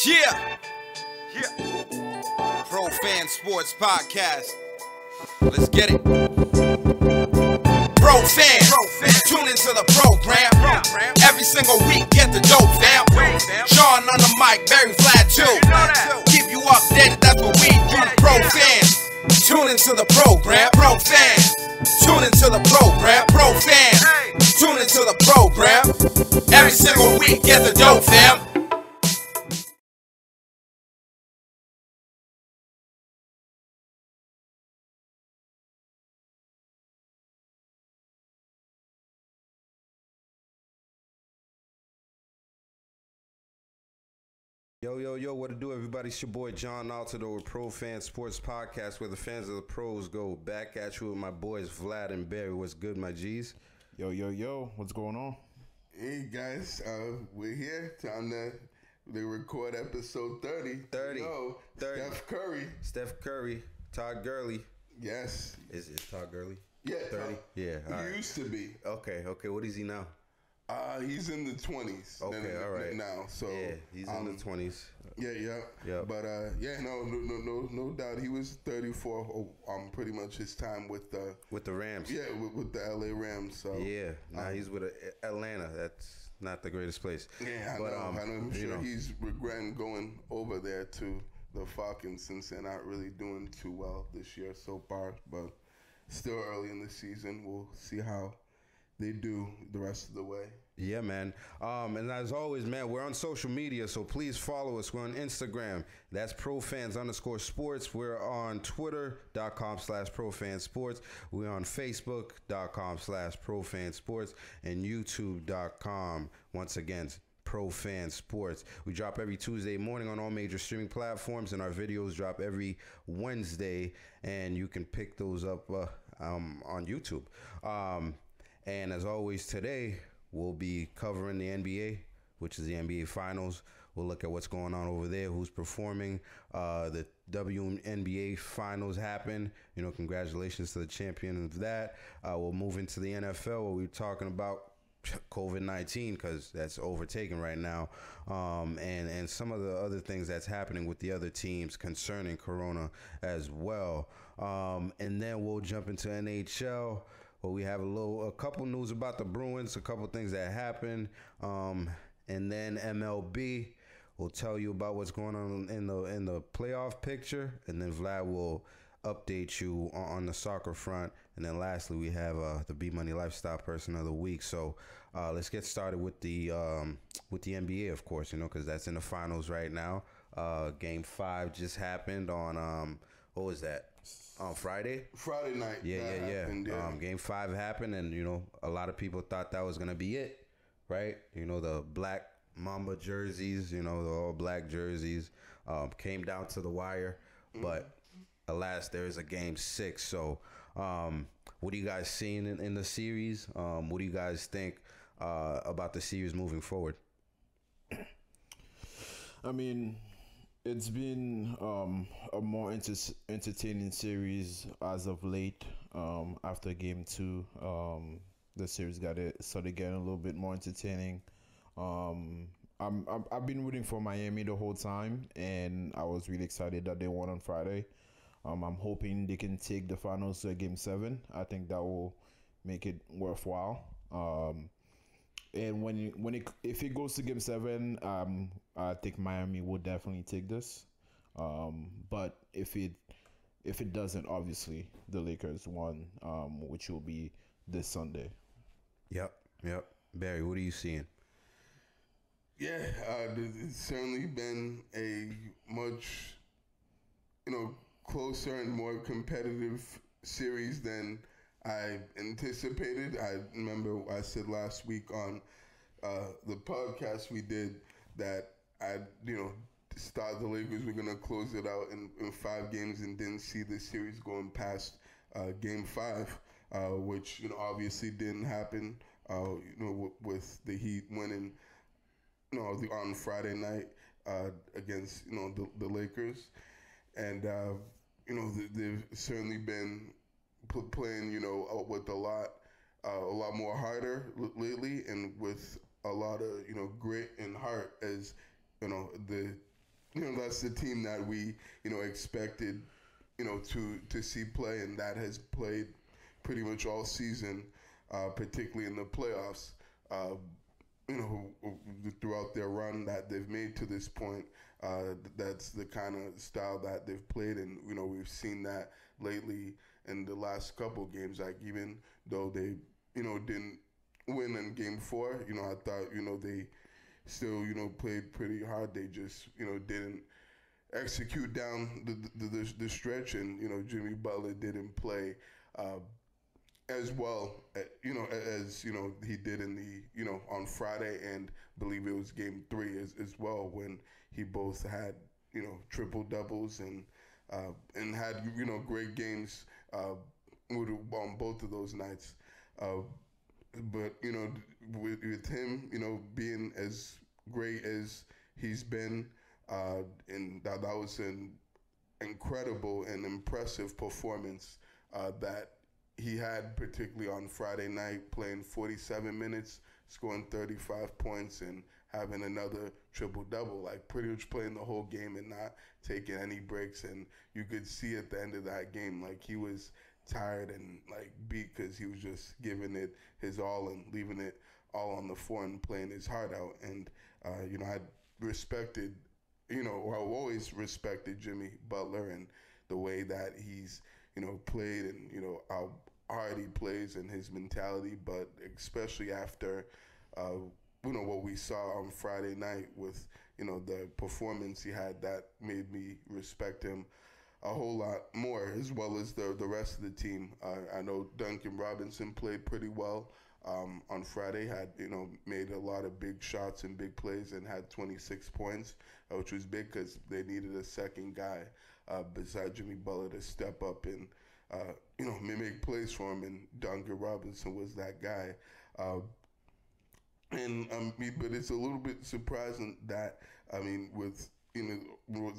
Yeah. Pro Fan Sports Podcast. Let's get it. Pro fans, tune into the program. Every single week, get the dope, fam. Sean on the mic, very flat too. Keep you updated, that's what we do. Pro fans, tune into the program. Pro fans, tune into the program. Pro fans, tune into the program. Every single week, get the dope, fam. Yo, what to do, everybody? It's your boy John Altidor with Pro Fan Sports Podcast, where the fans of the pros go. Back at you with my boys Vlad and Barry. What's good, my G's? Yo, what's going on? Hey guys, we're here. Time to record episode 30. 30. Yo, 30. Steph Curry. Todd Gurley. Yes. Is Todd Gurley? Yeah. 30? Yeah. He used to be. Okay. What is he now? He's in the 20s. Okay, all right. Now, so yeah, he's in the 20s. Yeah. But no doubt, he was 34. Pretty much his time with the Rams. Yeah, with the LA Rams. So yeah, now he's with Atlanta. That's not the greatest place. Yeah, but I'm sure he's regretting going over there to the Falcons since they're not really doing too well this year so far. But still early in the season, we'll see how they do the rest of the way. Yeah, man. And as always, man, we're on social media, so please follow us. We're on Instagram. That's profans_sports. We're on twitter.com/profansports. We're on facebook.com/profansports and youtube.com, once again, Profan Sports. We drop every Tuesday morning on all major streaming platforms, and our videos drop every Wednesday, and you can pick those up on YouTube. And as always, today we'll be covering the NBA, which is the NBA Finals. We'll look at what's going on over there, who's performing. The WNBA Finals happened. Congratulations to the champion of that. We'll move into the NFL, where we're talking about COVID-19, because that's overtaken right now, and some of the other things that's happening with the other teams concerning Corona as well. And then we'll jump into NHL. Well, we have a couple news about the Bruins, a couple things that happened, and then MLB will tell you about what's going on in the playoff picture, and then Vlad will update you on the soccer front, and then lastly we have the B Money Lifestyle Person of the Week. So let's get started with the NBA, of course, because that's in the finals right now. Game 5 just happened on what was that? On Friday night. Yeah. Happened, yeah. Game 5 happened, and a lot of people thought that was gonna be it, right? The black Mamba jerseys, the all black jerseys, came down to the wire, but alas, there is a game 6. So, what are you guys seeing in the series? What do you guys think about the series moving forward? I mean, it's been a more entertaining series as of late. After game 2, the series started getting a little bit more entertaining. I've been rooting for Miami the whole time, and I was really excited that they won on Friday. I'm hoping they can take the finals to game 7. I think that will make it worthwhile. And if it goes to game 7, I think Miami will definitely take this. But if it doesn't, obviously the Lakers won, which will be this Sunday. Yep. Barry, what are you seeing? Yeah, it's certainly been a much, closer and more competitive series than I anticipated. I remember I said last week on the podcast we did that I, thought the Lakers were going to close it out in 5 games, and didn't see the series going past game 5, which, obviously didn't happen, with the Heat winning, on Friday night against, the Lakers. And, they've certainly been playing, with a lot more harder lately, and with a lot of, grit and heart, as, the that's the team that we, expected, to see play, and that has played pretty much all season, particularly in the playoffs. Throughout their run that they've made to this point, that's the kind of style that they've played, and we've seen that lately in the last couple games. Like, even though they didn't win in Game 4, I thought they still played pretty hard. They just didn't execute down the stretch, and Jimmy Butler didn't play as well, as he did in the on Friday, and believe it was Game 3 as well, when he both had triple doubles and had great games on both of those nights. But with him being as great as he's been, and that was an incredible and impressive performance that he had, particularly on Friday night, playing 47 minutes, scoring 35 points, and having another triple-double, like pretty much playing the whole game and not taking any breaks. And you could see at the end of that game, like, he was tired and like beat, because he was just giving it his all and leaving it all on the floor and playing his heart out. And I respected, I've always respected Jimmy Butler and the way that he's played, and how hard he plays and his mentality. But especially after what we saw on Friday night with the performance he had, that made me respect him a whole lot more, as well as the rest of the team. I know Duncan Robinson played pretty well on Friday, had made a lot of big shots and big plays, and had 26 points, which was big because they needed a second guy beside Jimmy Butler to step up and make plays for him, and Duncan Robinson was that guy. But it's a little bit surprising that, it was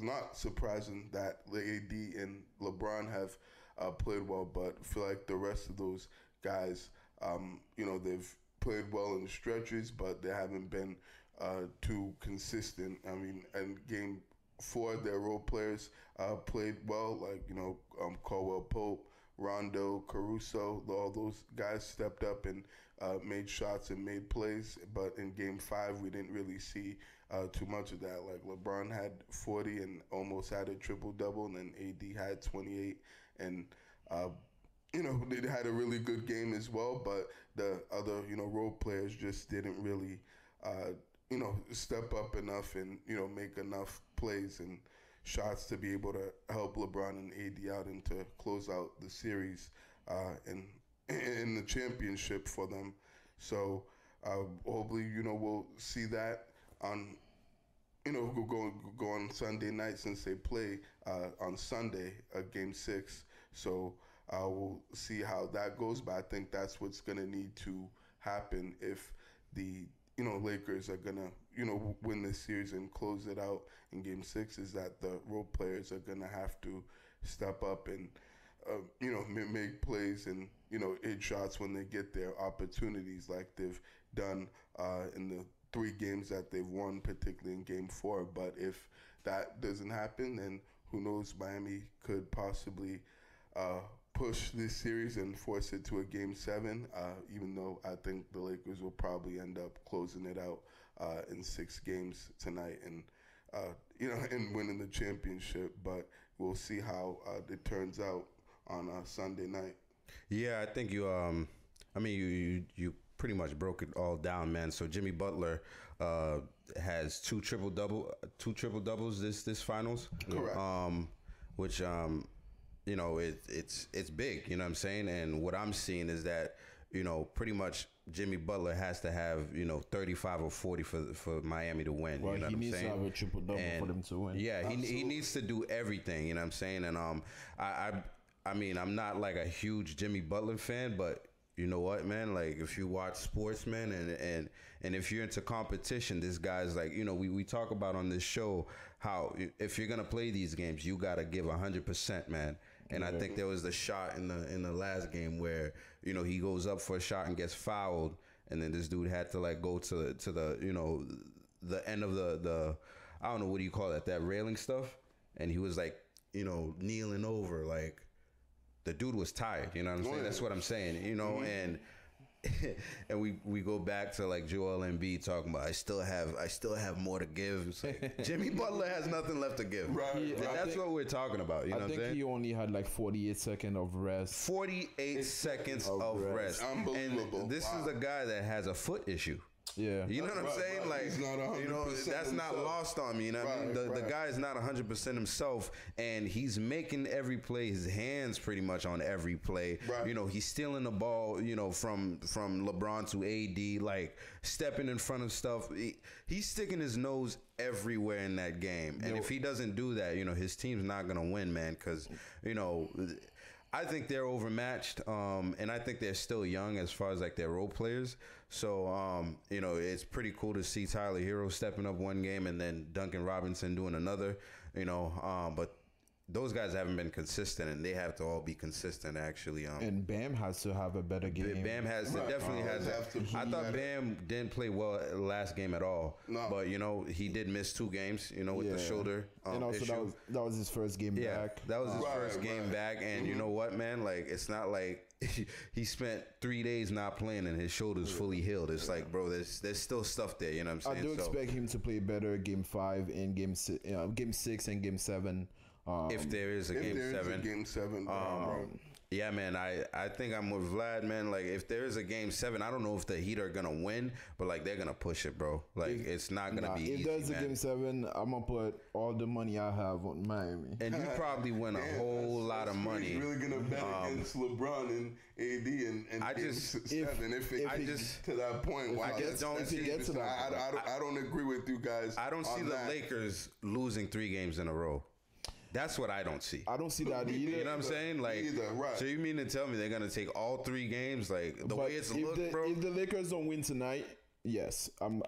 not surprising that the AD and LeBron have played well, but I feel like the rest of those guys, they've played well in stretches, but they haven't been too consistent. In Game 4, their role players played well, like, Caldwell Pope, Rondo, Caruso, all those guys stepped up and made shots and made plays. But in Game 5, we didn't really see too much of that. Like, LeBron had 40 and almost had a triple-double, and then AD had 28. And, they had a really good game as well, but the other, role players just didn't really, step up enough and, make enough plays and shots to be able to help LeBron and AD out and to close out the series in the championship for them. So hopefully, we'll see that on, go on Sunday night, since they play on Sunday, Game 6. So we'll see how that goes. But I think that's what's going to need to happen if the Lakers are going to, win this series and close it out in Game 6, is that the role players are going to have to step up and, make plays and, hit shots when they get their opportunities, like they've done in the 3 games that they've won, particularly in Game 4. But if that doesn't happen, then who knows, Miami could possibly push this series and force it to a Game 7, even though I think the Lakers will probably end up closing it out in 6 games tonight and, and winning the championship. But we'll see how it turns out on Sunday night. Yeah, I think you pretty much broke it all down, man. So Jimmy Butler has two triple doubles this finals. Correct. Which it's big, you know what I'm saying? And what I'm seeing is that, pretty much Jimmy Butler has to have, 35 or 40 for Miami to win. Well, you know he what I'm needs saying? to have a triple-double for them to win. Yeah, he needs to do everything, you know what I'm saying? And I'm not like a huge Jimmy Butler fan, but you know what, man? Like, if you watch sports, man, and if you're into competition, this guy's like, we talk about on this show how if you're gonna play these games, you gotta give 100%, man. And I think there was the shot in the last game where he goes up for a shot and gets fouled, and then this dude had to like go to the the end of the I don't know, what do you call that railing stuff, and he was like, kneeling over, like the dude was tired, you know what I'm saying? That's what I'm saying, and and we go back to like Joel Embiid talking about I still have more to give. It's like, Jimmy Butler has nothing left to give. Right. That's what we're talking about. You know what I'm saying? I think he only had like 48 seconds of rest. 48 seconds of rest. Unbelievable. And this is a guy that has a foot issue. Yeah. You know what I'm saying? Right. Like, He's not 100% that's not himself. lost on me. You know what I mean? The guy is not 100% himself, and he's making every play, his hands pretty much on every play. Right. He's stealing the ball, from LeBron to AD, like stepping in front of stuff. He's sticking his nose everywhere in that game. And if he doesn't do that, his team's not going to win, man, because, I think they're overmatched, and I think they're still young as far as like their role players. So, it's pretty cool to see Tyler Hero stepping up one game and then Duncan Robinson doing another. But those guys haven't been consistent, and they have to all be consistent, actually. And Bam has to have a better game. Bam definitely has. I thought Bam didn't play well last game at all. No. But he did miss 2 games. With the shoulder and also issue. that was his first game back. That was his first game back, and you know what, man? Like, it's not like he spent 3 days not playing and his shoulder's fully healed. It's like, bro, there's still stuff there. You know what I'm saying? I do expect him to play better game 5 and game 6 and game 7. If there is a game 7. Yeah, man, I think I'm with Vlad, man. Like, if there is a game 7, I don't know if the Heat are gonna win, but like they're gonna push it, bro. Like, it's not gonna be easy. If there's a man. game 7, I'm gonna put all the money I have on Miami. And you probably win a whole lot of money. He's really gonna bet against LeBron and AD and I game just 7 if it gets to that point. Wow, I don't agree with you guys. I don't see the Lakers losing 3 games in a row. That's what I don't see. I don't see that either. You know what I'm saying? Like, right. So you mean to tell me they're gonna take all 3 games? Like the way it's looked, bro. If the Lakers don't win tonight, yes, I'm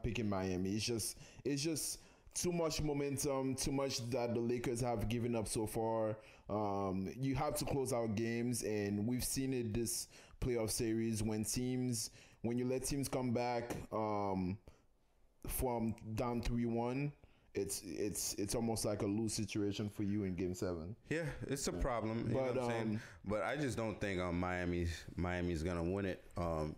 picking Miami. It's just too much momentum, too much that the Lakers have given up so far. You have to close out games, and we've seen it this playoff series when you let teams come back from down 3-1. It's almost like a lose situation for you in game 7. Yeah, it's a problem. You know what I'm saying? But I just don't think Miami's gonna win it.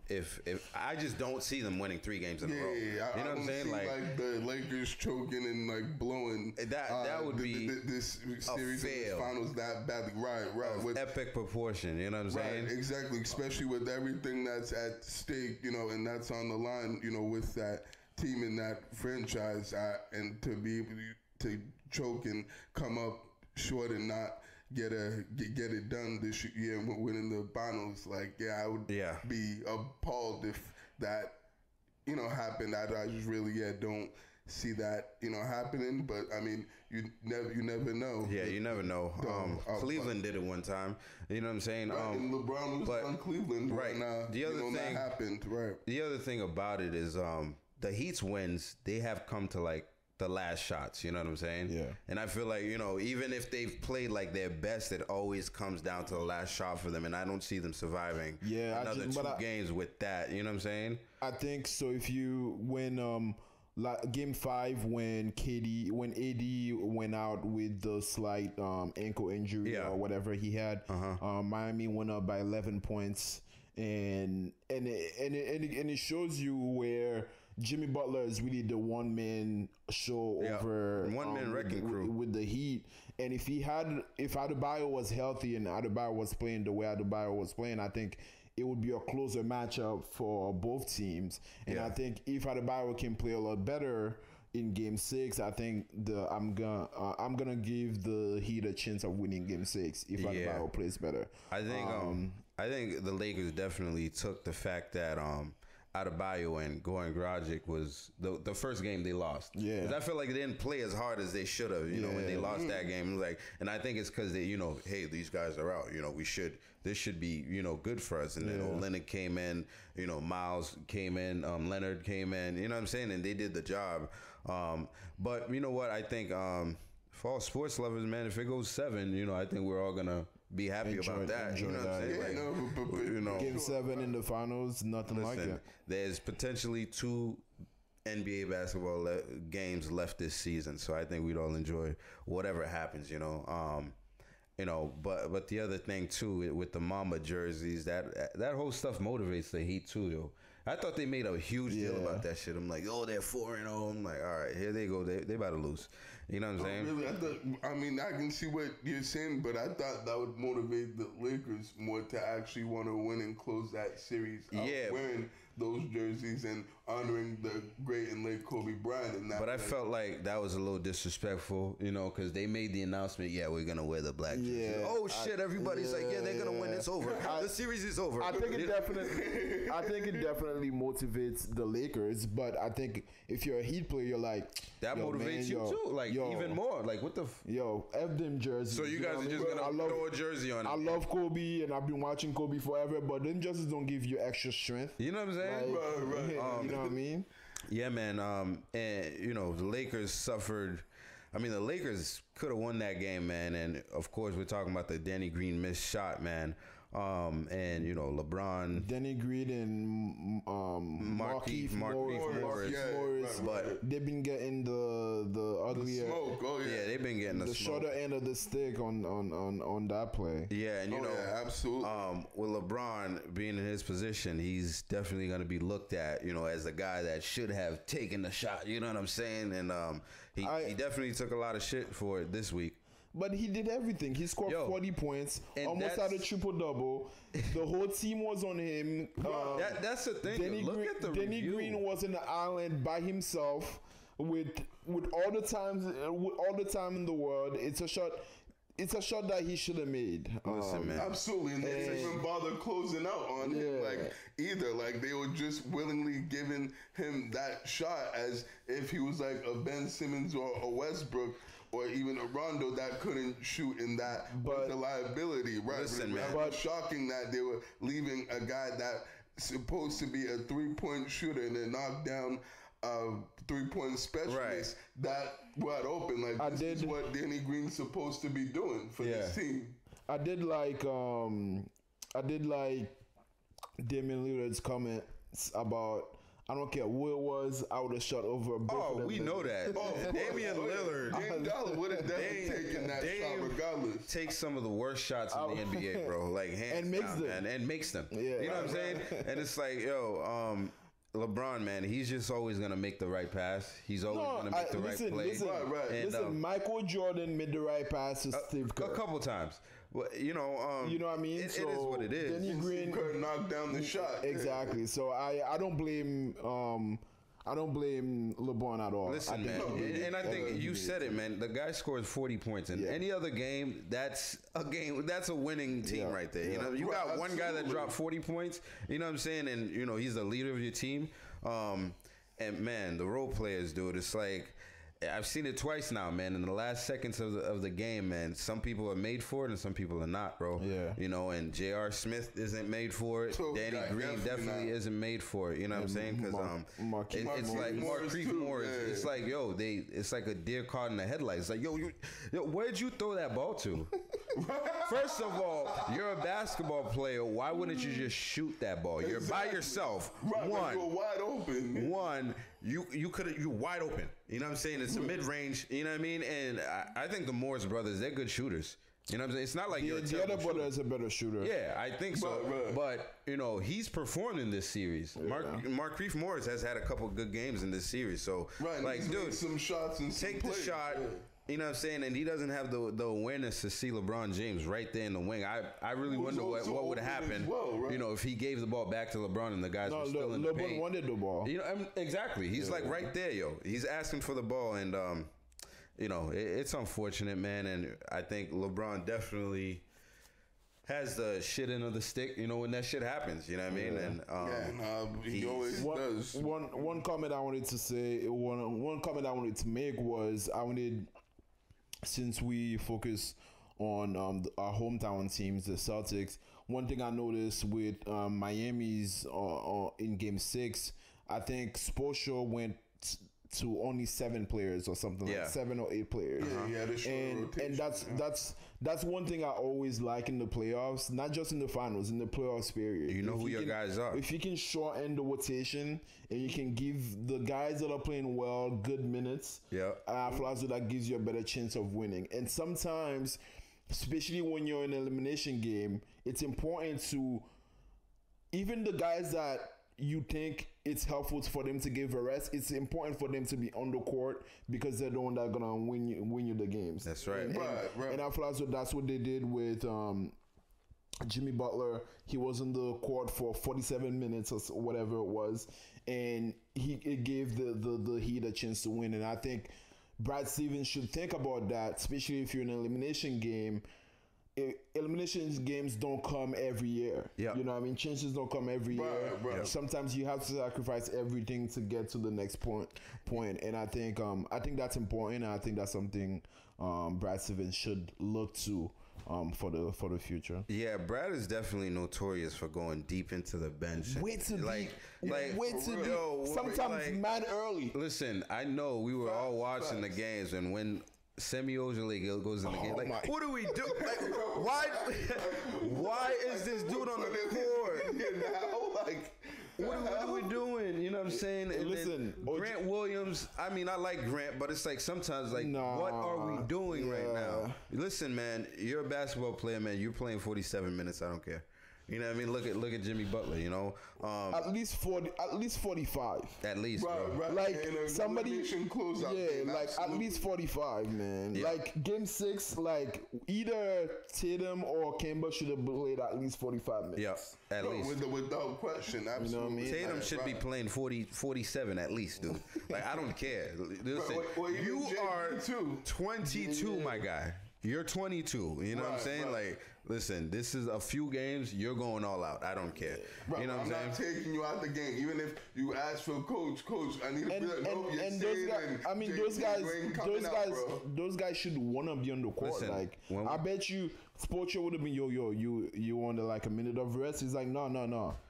If I just don't see them winning 3 games in a row. Yeah, you know what I'm saying? Like the Lakers choking and like blowing. That would be this series in the finals that badly. Right. With epic proportion. You know what I'm saying? Right, exactly. Especially with everything that's at stake, and that's on the line, with that team in that franchise, and to be able to choke and come up short and not get it done this year and winning the finals, I would be appalled if that happened. I just really don't see that happening. But I mean, you never know. Yeah, you never know. Cleveland did it one time. You know what I'm saying? Right, and LeBron was on Cleveland right now. The other thing that happened. Right. The other thing about it is the Heat's wins, they have come to like the last shots, you know what I'm saying? Yeah. And I feel like, even if they've played like their best, it always comes down to the last shot for them, and I don't see them surving another 2 games with that, you know what I'm saying? I think so. If you win game 5 when AD went out with the slight ankle injury or whatever he had, Miami went up by 11 points, and it shows you where Jimmy Butler is really the one-man show over one-man wrecking crew with the Heat. And if Adebayo was healthy and Adebayo was playing the way Adebayo was playing, I think it would be a closer matchup for both teams. And I think if Adebayo can play a lot better in Game 6, I think I'm gonna give the Heat a chance of winning Game 6 if Adebayo plays better. I think the Lakers definitely took the fact that Adebayo and Goran Dragic was the first game they lost. Yeah, 'cause I feel like they didn't play as hard as they should have. When they lost that game, it was and I think it's because they, hey, these guys are out. This should be, good for us. And then Olenek came in, Miles came in, Leonard came in. You know what I'm saying? And they did the job. But you know what? I think for all sports lovers, man, if it goes 7, I think we're all gonna be happy about that. You know what I'm saying? Game 7 in the finals, nothing like it. There's potentially 2 NBA basketball games left this season, so I think we'd all enjoy whatever happens, you know. But the other thing too with the Mamba jerseys, that whole stuff motivates the Heat too, yo. I thought they made a huge deal about that shit. I'm like, oh, they're 4-0. I'm like, all right, here they go. They about to lose. You know what I'm saying? Really? I mean, I can see what you're saying, but I thought that would motivate the Lakers more to actually want to win and close that series out wearing those jerseys and honoring the great and late Kobe Bryant. And that, but I felt like that was a little disrespectful, you know, because they made the announcement, we're going to wear the black jerseys. Yeah, oh, shit, everybody's like, they're going to win. It's over. The series is over. I think it definitely motivates the Lakers, but I think if you're a Heat player, you're like... That motivates you too, like even more. Like, what the... F them jerseys. So you guys are just going to throw a jersey on it. I love Kobe, and I've been watching Kobe forever, but them jerseys don't give you extra strength. You know what I'm saying? Right. You know what I mean? Yeah, man. And you know, the Lakers suffered. I mean, the Lakers could have won that game, man. And of course, we're talking about the Danny Green missed shot, man. And you know, LeBron, Danny Green, and Markieff Morris, but they've been getting the uglier smoke. Oh yeah, they've been getting the shorter end of the stick on that play. Yeah, and you know, absolutely. With LeBron being in his position, he's definitely going to be looked at, you know, as the guy that should have taken the shot. You know what I'm saying? And he definitely took a lot of shit for it this week. But he did everything. He scored 40 points, almost had a triple-double. The whole team was on him. That's the thing. Danny Green was in the island by himself with all the time in the world. It's a shot that he should have made. Listen, man. Absolutely, and they didn't even bother closing out on it, like either. Like they were just willingly giving him that shot as if he was like a Ben Simmons or a Westbrook. Or even a Rondo that couldn't shoot in that, but the liability, right? Listen, man. But shocking that they were leaving a guy that supposed to be a 3-point shooter and then knock down a 3-point specialist that wide open. Like this is what Danny Green's supposed to be doing for this team. I did like Damian Lillard's comments about. I don't care who it was. I would have shot over both of them. We know that. Damian Lillard. Dame Dollar would have definitely taken that shot regardless. Takes some of the worst shots in the NBA, bro. Like hands down, man, and makes them. Yeah. You know what I'm saying? And it's like, LeBron, man, he's just always gonna make the right pass. He's always gonna make the right play. Listen, Michael Jordan made the right pass to Steve Kerr a couple times. Well, you know what I mean. It is what it is. Danny Green Kerr knocked down the shot. Exactly. So I don't blame LeBron at all. Listen, man, and I think you said it, man. The guy scores 40 points in any other game. That's a winning team right there. You know, you got one guy that dropped 40 points. You know what I'm saying? And you know he's the leader of your team. And man, the role players, dude, it's like. I've seen it twice now, man. In the last seconds of the game, man, some people are made for it and some people are not, bro. Yeah. You know, and J.R. Smith isn't made for it. So, Danny Green definitely isn't made for it. You know what I'm saying? Because it's like Markieff Morris. It's like, it's like a deer caught in the headlights. It's like, yo, where'd you throw that ball to? First of all, you're a basketball player. Why wouldn't you just shoot that ball? You're by yourself. Right, you're wide open. You're wide open. You know what I'm saying? It's a mid-range. You know what I mean? And I think the Morris brothers, they're good shooters. You know what I'm saying? It's not like the other brother is a better shooter. Yeah, I think so. Right. But you know, he's performed in this series. Markieff Morris has had a couple good games in this series. So, like, dude, some shots and take some the plays. shot. You know what I'm saying? And he doesn't have the awareness to see LeBron James right there in the wing. I really wonder what would happen, you know, if he gave the ball back to LeBron and the guys were still in the paint. LeBron wanted the ball. You know, exactly. He's like right there, yo. He's asking for the ball, and you know, it's unfortunate, man. And I think LeBron definitely has the shit end of the stick, you know, when that shit happens. You know what I mean? And he always does. One comment I wanted to say, one comment I wanted to make was since we focus on our hometown teams, the Celtics, one thing I noticed with Miami's in Game 6, I think Spoelstra went to only 7 players or something like 7 or 8 players. And that's one thing I always like in the playoffs, not just in the finals, in the playoffs period. You know who your guys are. If you can shorten the rotation and you can give the guys that are playing well good minutes, I feel as though that gives you a better chance of winning. And sometimes, especially when you're in an elimination game, it's important to, even the guys that you think it's helpful for them to give a rest, it's important for them to be on the court because they're the one that's gonna win you the games. That's right. And I feel as though that's what they did with Jimmy Butler. He was on the court for 47 minutes or whatever it was, and it gave the Heat a chance to win. And I think Brad Stevens should think about that, especially if you're in an elimination game. Elimination games don't come every year. You know what I mean? Chances don't come every year. Sometimes you have to sacrifice everything to get to the next point. And I think that's important. And I think that's something Brad Stevens should look to for the future. Yeah, Brad is definitely notorious for going deep into the bench. Way too deep. Sometimes mad early. Listen, I know we were all watching the games, and when Semi Ojeleye goes in the game, like, what do we do? Like, why is this dude on the court? Like, what are we doing? You know what I'm saying? And listen, Grant Williams, I mean, I like Grant, but it's like sometimes, like, what are we doing right now? Listen, man, you're a basketball player, man. You're playing 47 minutes. I don't care. You know what I mean? Look at Jimmy Butler, you know? At least 45. At least, right. Like somebody like absolutely. at least 45, man. Yeah. Like game 6, like either Tatum or Kemba should have played at least 45 minutes. Yeah, at least. Without question, absolutely. You know what I mean? Tatum should be playing 47 at least, dude. Like, I don't care. Listen, you are 22, my guy. You're 22. You know what I'm saying? Like, listen, this is a few games. You're going all out. I don't care. You know what I'm saying? I'm not taking you out the game. Even if you ask for coach, I need to be like, no, you're those guys, I mean, those guys should want to be on the court. Listen, like, I bet you Sports Show would have been, you wanted like a minute of rest. He's like, no.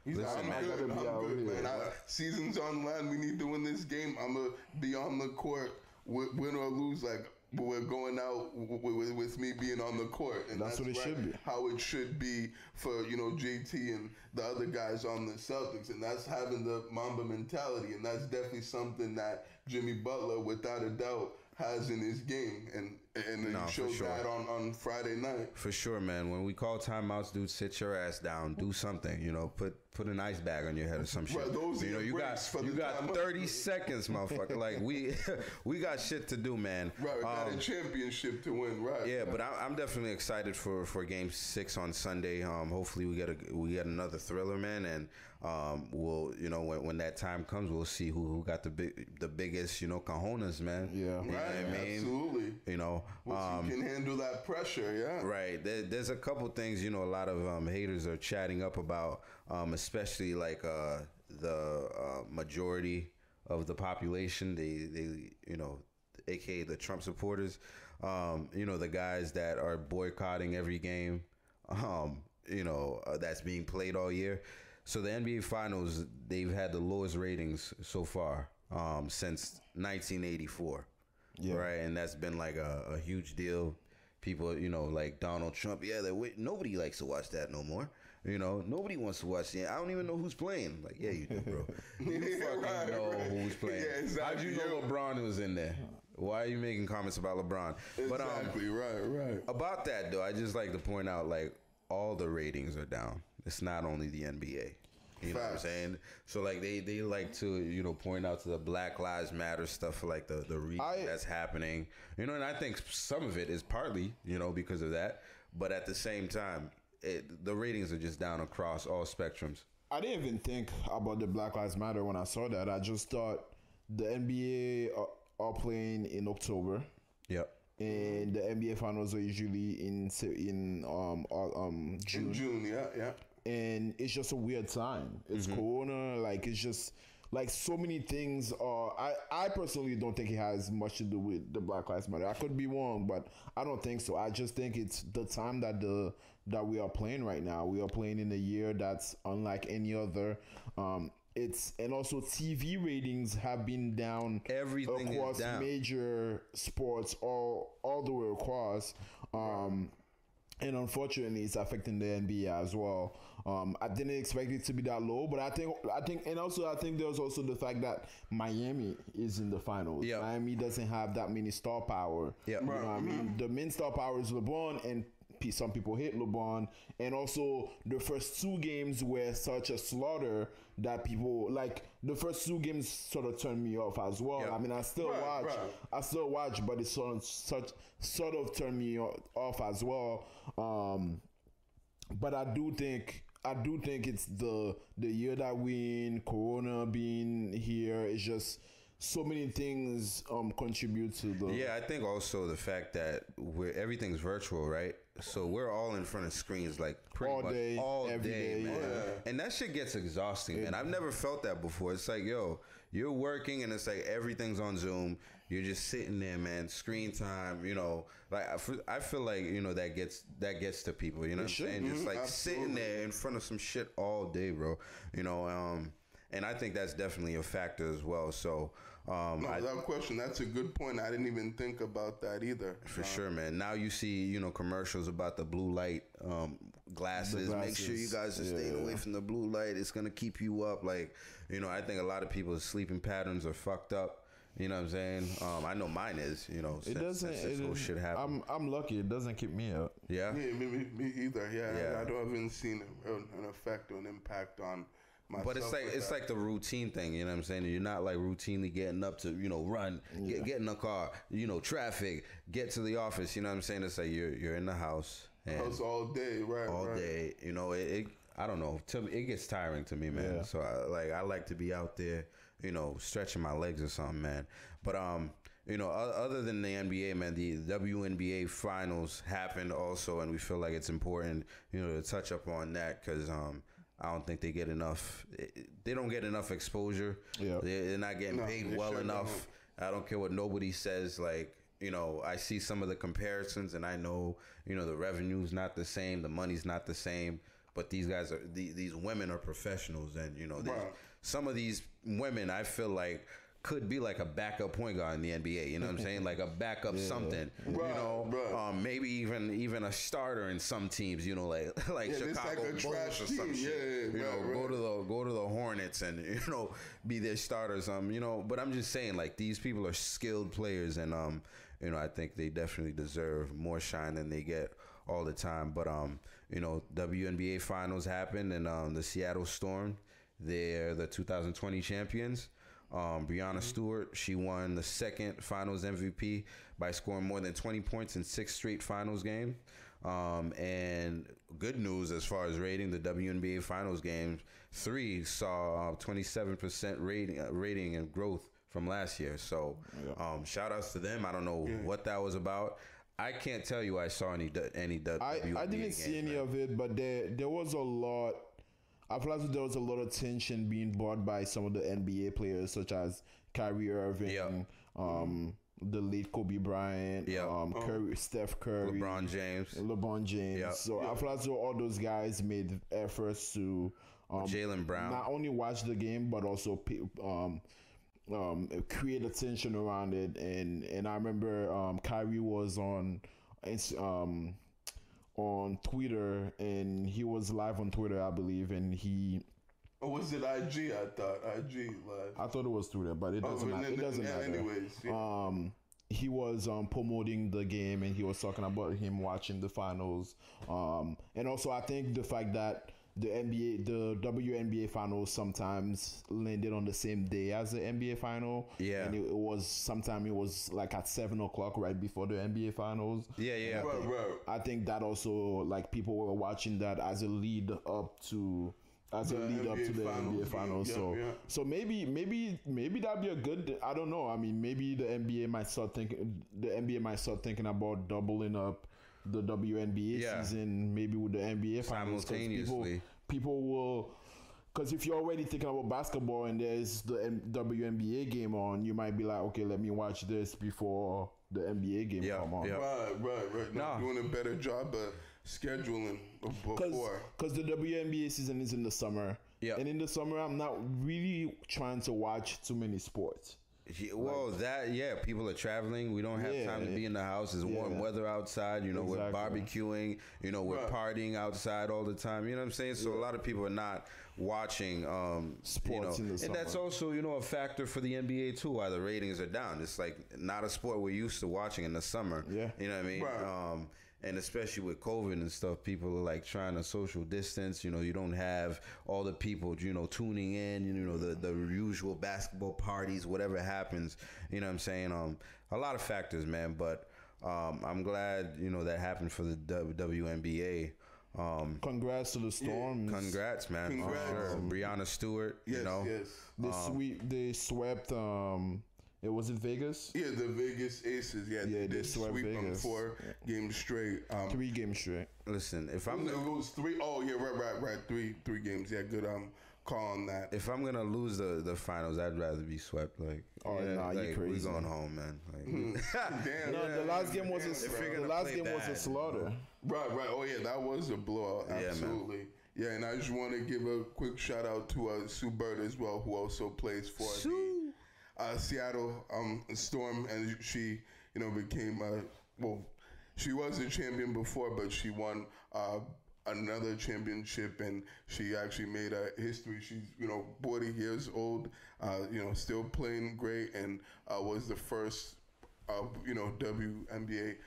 He's Listen, like, I'm good, man. Season's on the line. We need to win this game. I'm going to be on the court, win or lose, like, but we're going out with me being on the court, and that's what it should be. How it should be for JT and the other guys on the Celtics, and that's having the Mamba mentality, and that's definitely something that Jimmy Butler, without a doubt, has in his game, and he showed that on Friday night. For sure, man. When we call timeouts, dude, sit your ass down, do something. Put an ice bag on your head or some shit. You got 30 seconds, motherfucker. Like we got shit to do, man. Right, we got a championship to win, right? Yeah, but I'm definitely excited for Game 6 on Sunday. Hopefully we get another thriller, man, and we'll when that time comes, we'll see who got the biggest cojones, man. Yeah, right. I mean? Absolutely. Once you can handle that pressure, yeah. Right. There's a couple things a lot of haters are chatting up about, especially like the majority of the population. They aka the Trump supporters. The guys that are boycotting every game. That's being played all year. So the NBA Finals, they've had the lowest ratings so far since 1984. Yeah. Right, and that's been like a huge deal. People, like Donald Trump, nobody likes to watch that no more. Nobody wants to watch it. I don't even know who's playing. Like, yeah, you do, bro. You fucking know who's playing. Yeah, exactly. How'd you know LeBron was in there? Why are you making comments about LeBron? Exactly, right. About that, though, I just like to point out, like, all the ratings are down. It's not only the NBA. You know what I'm saying? So like they like to point out to the Black Lives Matter stuff, like the reason that's happening. And I think some of it is partly because of that, but at the same time, the ratings are just down across all spectrums. I didn't even think about the Black Lives Matter when I saw that. I just thought the NBA are playing in October. Yep. And the NBA finals are usually in June. In June, yeah. And it's just a weird time. It's Corona, like it's just like so many things are. I personally don't think it has much to do with the Black Lives Matter. I could be wrong, but I don't think so. I just think it's the time that we are playing right now. We are playing in a year that's unlike any other. it's and also TV ratings have been down Everything is across down. major sports all the way across. And unfortunately, it's affecting the NBA as well. I didn't expect it to be that low, but I think, and also I think there's also the fact that Miami is in the finals. Yeah. Miami doesn't have that many star power. Yeah. You know what I mean? The main star power is LeBron, and some people hate LeBron, and also the first two games were such a slaughter that people like. The first two games sort of turned me off as well. Yeah. I mean, I still watch, but it sort of turned me off as well. But I do think it's the year that we in, Corona being here. It's just so many things contribute to the. Yeah, I think also the fact that everything's virtual, right? So we're all in front of screens like pretty All much day, all every day, day, man. yeah. And that shit gets exhausting, man. I've never felt that before. It's like, yo, you're working and it's like everything's on Zoom. You're just sitting there, man. Screen time, you know. Like I feel like, you know, that gets to people. You know what I'm saying? Just like sitting there in front of some shit all day, bro. You know, and I think that's definitely a factor as well. So. No, without question, that's a good point. I didn't even think about that either. For sure, man. Now you see, you know, commercials about the blue light glasses. Make sure you guys are staying away from the blue light. It's gonna keep you up. Like, you know, I think a lot of people's sleeping patterns are fucked up. You know what I'm saying? I know mine is. You know, since this whole shit happened. I'm lucky. It doesn't keep me up. Yeah. Yeah, me either. Yeah. I haven't seen an effect or an impact on. But it's like the routine thing, you know what I'm saying? You're not like routinely getting up to, you know, run, get in the car, you know, traffic, get to the office, you know what I'm saying? It's like you're in the house. And house all day, right? All day, you know, it I don't know, to me, it gets tiring to me, man. Yeah. So I like to be out there, you know, stretching my legs or something, man. But you know, other than the NBA, man, the WNBA finals happened also, and we feel like it's important, you know, to touch up on that because I don't think they get enough. They don't get enough exposure. Yeah. They're not getting paid well enough. I don't care what nobody says. Like, you know, I see some of the comparisons, and I know, you know, the revenue's not the same, the money's not the same. But these guys these women are professionals, and you know, some of these women, I feel like, could be like a backup point guard in the NBA. You know what I'm saying? Like a backup something. You know, maybe even a starter in some teams. You know, like Chicago like Bulls or some shit. Go to the Hornets and, you know, be their starters. You know, but I'm just saying, like, these people are skilled players, and you know, I think they definitely deserve more shine than they get all the time. But you know, WNBA finals happened, and the Seattle Storm, they're the 2020 champions. Breanna Stewart, she won the second finals MVP by scoring more than 20 points in 6 straight finals games. And good news as far as rating, the WNBA finals games 3 saw 27% rating and growth from last year. So shout outs to them. I don't know what that was about. I can't tell you I saw any WNBA I didn't see any of it, but there was a lot. I feel like there was a lot of tension being brought by some of the NBA players, such as Kyrie Irving, the late Kobe Bryant, Steph Curry, LeBron James. Yep. So I feel like all those guys made efforts to Jaylen Brown not only watch the game but also create attention around it. And I remember Kyrie was on Twitter, and he was live on Twitter, I believe, and he. Or was it IG? I thought IG live. I thought it was Twitter, but it doesn't matter. It doesn't matter. Anyways, he was promoting the game, and he was talking about him watching the finals. And also, I think the fact that the WNBA finals sometimes landed on the same day as the NBA final. Yeah. And it was like at 7:00 right before the NBA finals. Yeah. I think that also, like, people were watching that as a lead up to the NBA finals. So maybe that'd be a good, I don't know. I mean, maybe the NBA might start thinking about doubling up the WNBA season, maybe with the NBA finals, simultaneously. People will, because if you're already thinking about basketball and there's the WNBA game on, you might be like, okay, let me watch this before the NBA game come on. Right. Not doing a better job of scheduling before. Because the WNBA season is in the summer, Yeah. And in the summer, I'm not really trying to watch too many sports. Yeah, well, people are traveling. We don't have time to be in the house. It's warm weather outside. You know, we're barbecuing. You know, we're partying outside all the time. You know what I'm saying? So a lot of people are not watching sports in the summer. And that's also, a factor for the NBA too, why the ratings are down. It's like not a sport we're used to watching in the summer. Yeah. You know what I mean? Right. And especially with COVID and stuff, people are like trying to social distance. You know, you don't have all the people, tuning in, the usual basketball parties, whatever happens. You know what I'm saying? A lot of factors, man. But I'm glad, that happened for the WNBA. Congrats to the Storm. Congrats, man. Congrats. Sure. Brianna Stewart, Yes, yes. They swept. It was in Vegas. Yeah, the Vegas Aces. Yeah, they swept sweep them Vegas. 4 games straight. 3 games straight. Listen, if it was 3. Oh yeah, right. 3 games. Yeah, good. Call on that. If I'm gonna lose the finals, I'd rather be swept. Like, you crazy. We're going home, man. Like, Damn. No, the last game was a slaughter. Right. Oh yeah, that was a blowout. Absolutely. Yeah, and I just want to give a quick shout out to Sue Bird as well, who also plays for the Seattle Storm, and she, became she was a champion before, but she won another championship, and she actually made a history. She's 40 years old, still playing great, and was the first WNBA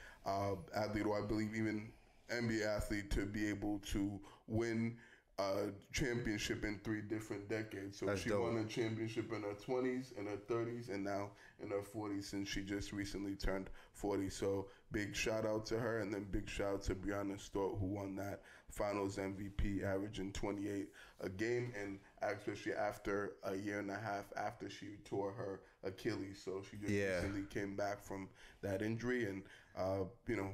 athlete, or I believe even NBA athlete, to be able to win a championship in 3 different decades. So she won a championship in her 20s, in her 30s, and now in her 40s, since she just recently turned 40. So big shout out to her, and then big shout out to Brianna Stewart, who won that Finals MVP, averaging 28 a game, and especially after a year and a half after she tore her Achilles. So she just recently came back from that injury, and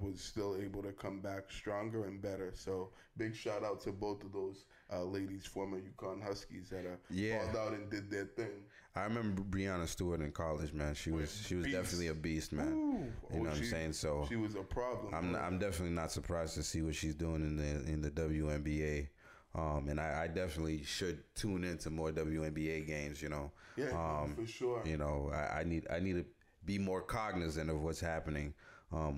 was still able to come back stronger and better. So big shout out to both of those ladies, former UConn Huskies, that called out and did their thing. I remember Brianna Stewart in college, man. She was definitely a beast, man. Ooh. You know what I'm saying? So she was a problem. I'm definitely not surprised to see what she's doing in the WNBA. And I definitely should tune into more WNBA games. Yeah, for sure. I need to be more cognizant of what's happening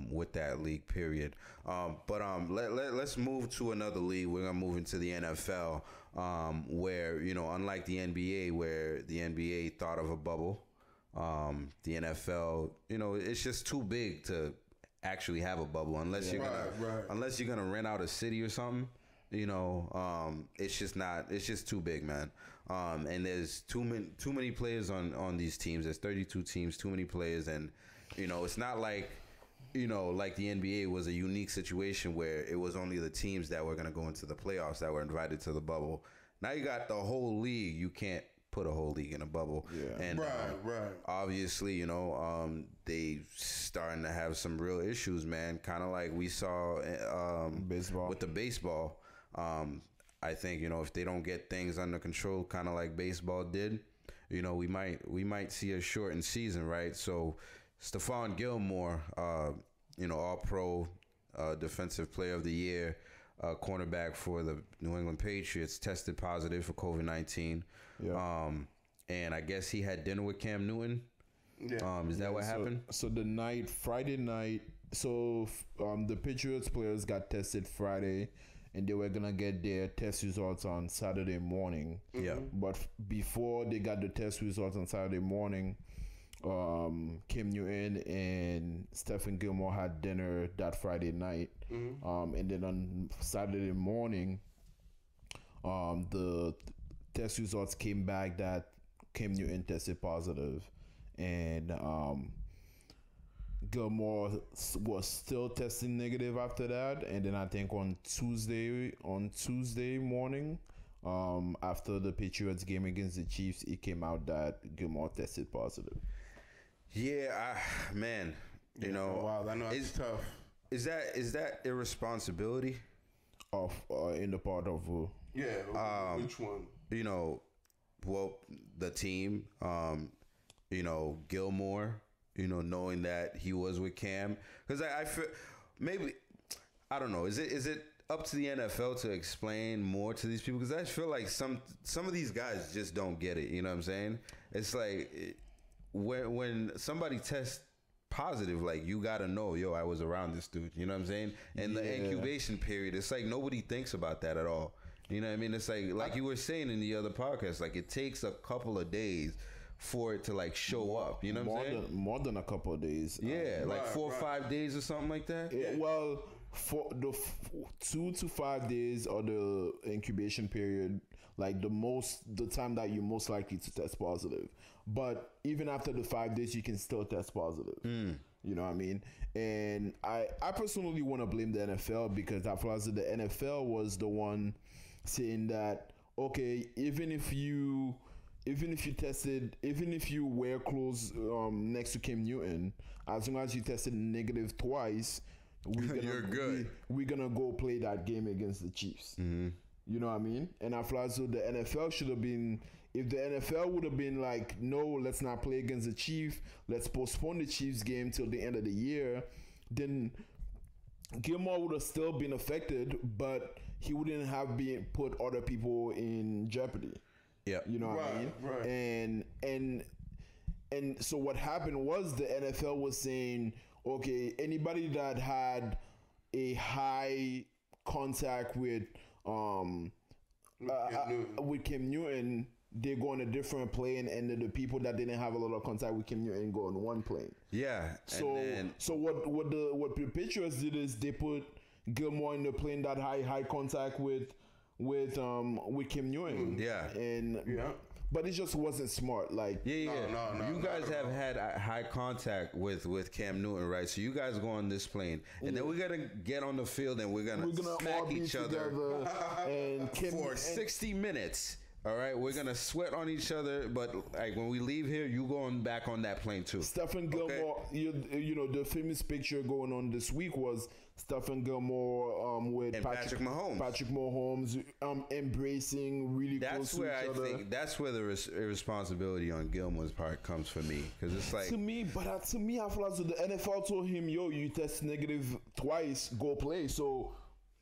with that league, period. But let's move to another league. We're gonna move into the NFL, where unlike the NBA, where the NBA thought of a bubble, the NFL, it's just too big to actually have a bubble unless you're gonna rent out a city or something. It's just too big, man. And there's too many players on these teams. There's 32 teams, too many players, and it's not like like the NBA was a unique situation where it was only the teams that were going to go into the playoffs that were invited to the bubble. Now you got the whole league. You can't put a whole league in a bubble. Yeah. And obviously, they starting to have some real issues, man. Kind of like we saw baseball. With the baseball. I think, if they don't get things under control, kind of like baseball did, we might see a shortened season, right? So Stephon Gilmore, all-pro defensive player of the year, cornerback for the New England Patriots, tested positive for COVID-19. Yeah. And I guess he had dinner with Cam Newton. Yeah. Is that what happened? So Friday night, the Patriots players got tested Friday, and they were gonna get their test results on Saturday morning. Yeah. But before they got the test results on Saturday morning, Cam Newton and Stephon Gilmore had dinner that Friday night. And then on Saturday morning, the test results came back that Cam Newton tested positive, and Gilmore was still testing negative after that. And then I think on Tuesday morning, after the Patriots game against the Chiefs, it came out that Gilmore tested positive. Yeah, man. Wow, I know it's tough. Is that irresponsibility? Of in the part of which one? The team. Gilmore. Knowing that he was with Cam, because I feel maybe I don't know. Is it up to the NFL to explain more to these people, because I feel like some of these guys just don't get it. You know what I'm saying? It's like when somebody tests positive, like, you gotta know, yo, I was around this dude. You know what I'm saying? And the incubation period, it's like nobody thinks about that at all. You know what I mean? It's like you were saying in the other podcast, like, it takes a couple of days for it to like show up. You know what I'm saying? More than a couple of days. Yeah, like 4 or 5 days or something like that. Well, for the 2 to 5 days or the incubation period, like the time that you're most likely to test positive. But even after the 5 days, you can still test positive. You know what I mean? And I personally want to blame the NFL, because I feel as if the NFL was the one saying that, okay, even if you wear clothes next to Cam Newton, as long as you tested negative twice, You're good. We're gonna go play that game against the Chiefs. You know what I mean? And I feel as though the NFL should have been. If the NFL would have been like, no, let's not play against the Chiefs, let's postpone the Chiefs game till the end of the year, then Gilmore would have still been affected, but he wouldn't have been put other people in jeopardy. Yeah, you know what I mean? Right. And so what happened was the NFL was saying, okay, anybody that had a high contact with Cam Newton, they go on a different plane, and the people that didn't have a lot of contact with Cam Newton go on one plane. Yeah. So what the Patriots did is they put Gilmore in the plane that high contact with Cam Newton. But it just wasn't smart. Like, No, you guys have had high contact with Cam Newton, right? So you guys go on this plane, and then we're gonna get on the field, and we're gonna smack all be each other and for 60 minutes. All right, we're gonna sweat on each other, but like when we leave here, you going back on that plane too. Stephon Gilmore, you know, the famous picture going on this week was Stephon Gilmore with Patrick Mahomes. Patrick Mahomes embracing really close to each other. That's where I think that's where the irresponsibility on Gilmore's part comes for me, because it's like to me, I feel as though the NFL told him, yo, you test negative twice, go play. So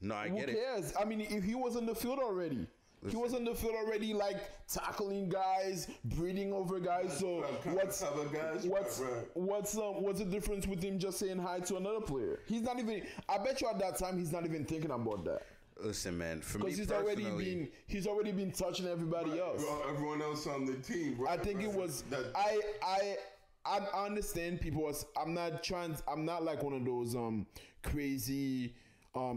no, I get it. Who cares? I mean, if he was in the field already. He was on the field already, like tackling guys, breathing over guys. So what's the difference with him just saying hi to another player? He's not even. I bet you at that time he's not even thinking about that. Listen, man. For me because personally, he's already been touching everybody else. Everyone else on the team. Right, I think it was. I understand people. I'm not like one of those crazy.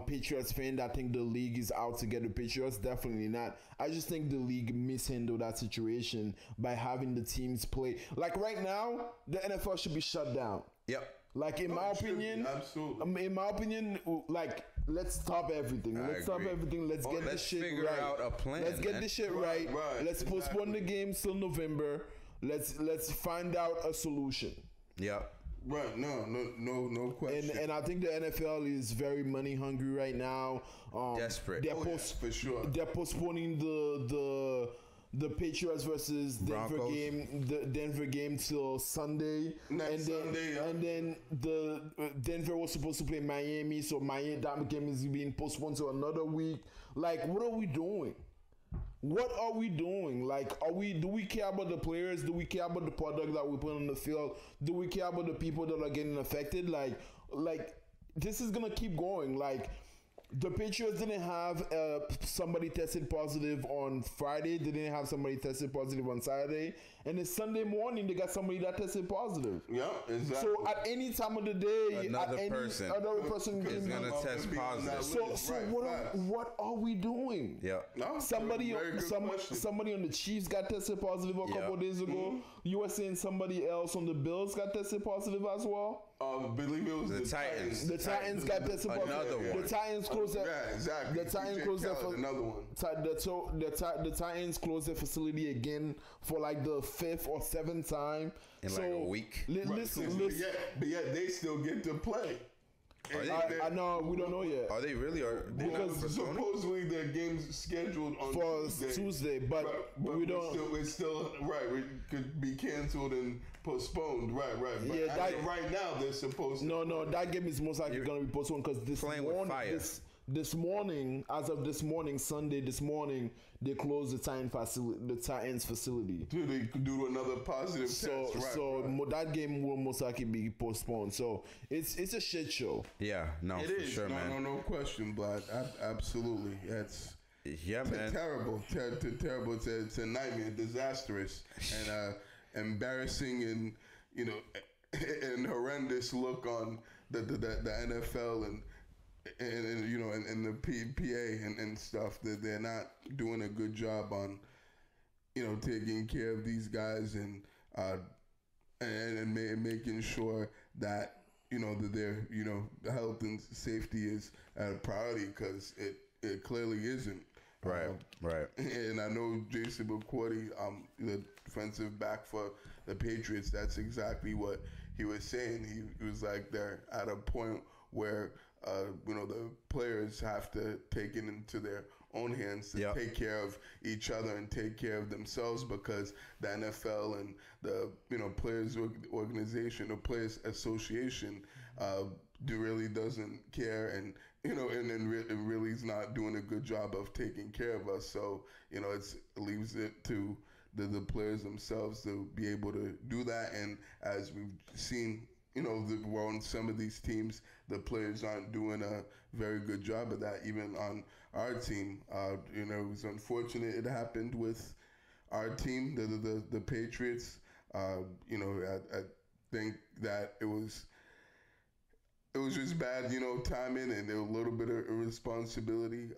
Patriots fan that think the league is out to get the Patriots. Definitely not. I just think the league mishandled that situation by having the teams play. Like right now, the NFL should be shut down. Yep. Like in my opinion, absolutely. In my opinion, like let's stop everything. Let's get this shit figure right. Out a plan. Let's get this shit right. Let's postpone the game till November. Let's find out a solution. Yep. Right, no question. And I think the NFL is very money hungry right now. Desperate. For sure. They're postponing the Patriots versus Broncos. Denver game till Sunday. And then the Denver was supposed to play Miami, so that game is being postponed to another week. Like, what are we doing? What are we doing? Like, do we care about the players? Do we care about the product that we put on the field? Do we care about the people that are getting affected? Like this is gonna keep going. Like, the Patriots didn't have somebody tested positive on Friday. They didn't have somebody tested positive on Saturday. And then Sunday morning, they got somebody that tested positive. Yeah, exactly. So at any time of the day, another person is going to test positive. So what are we doing? Yeah. No, somebody on the Chiefs got tested positive a couple of days ago. You were saying somebody else on the Bills got tested positive as well? I believe it was the Titans. The Titans got tested positive. Another one. The Titans closed their. Yeah, exactly. The Titans closed their. Another one. The Titans closed their facility again for like the 5th or 7th time in like a week. Listen. But yet they still get to play. I know we don't know yet. Are they really? Because supposedly their game's scheduled on Tuesday, but we don't. It's still right. It could be canceled and postponed. Right. But right now they're supposed to. No, that game is most likely going to be postponed because this morning, Sunday this morning, they closed the Titans facility. So they could do another positive test. Right. That game will most likely be postponed. So it's a shit show. Yeah, no, it for is. sure, man. No question, but absolutely, it's man. Terrible. It's a nightmare, disastrous, and embarrassing, and and horrendous look on the NFL and the PA and stuff, that they're not doing a good job on taking care of these guys and making sure that that their health and safety is at a priority, because it clearly isn't. Right. And I know Jason McCourty, the defensive back for the Patriots, that's exactly what he was saying. He was like, they're at a point where the players have to take it into their own hands to take care of each other and take care of themselves, because the NFL and the players organization, the players association, really doesn't care, and really is not doing a good job of taking care of us. So it leaves it to the players themselves to be able to do that. And as we've seen, on some of these teams, the players aren't doing a very good job of that. Even on our team, it was unfortunate it happened with our team, the Patriots. I think that it was just bad, timing, and a little bit of irresponsibility,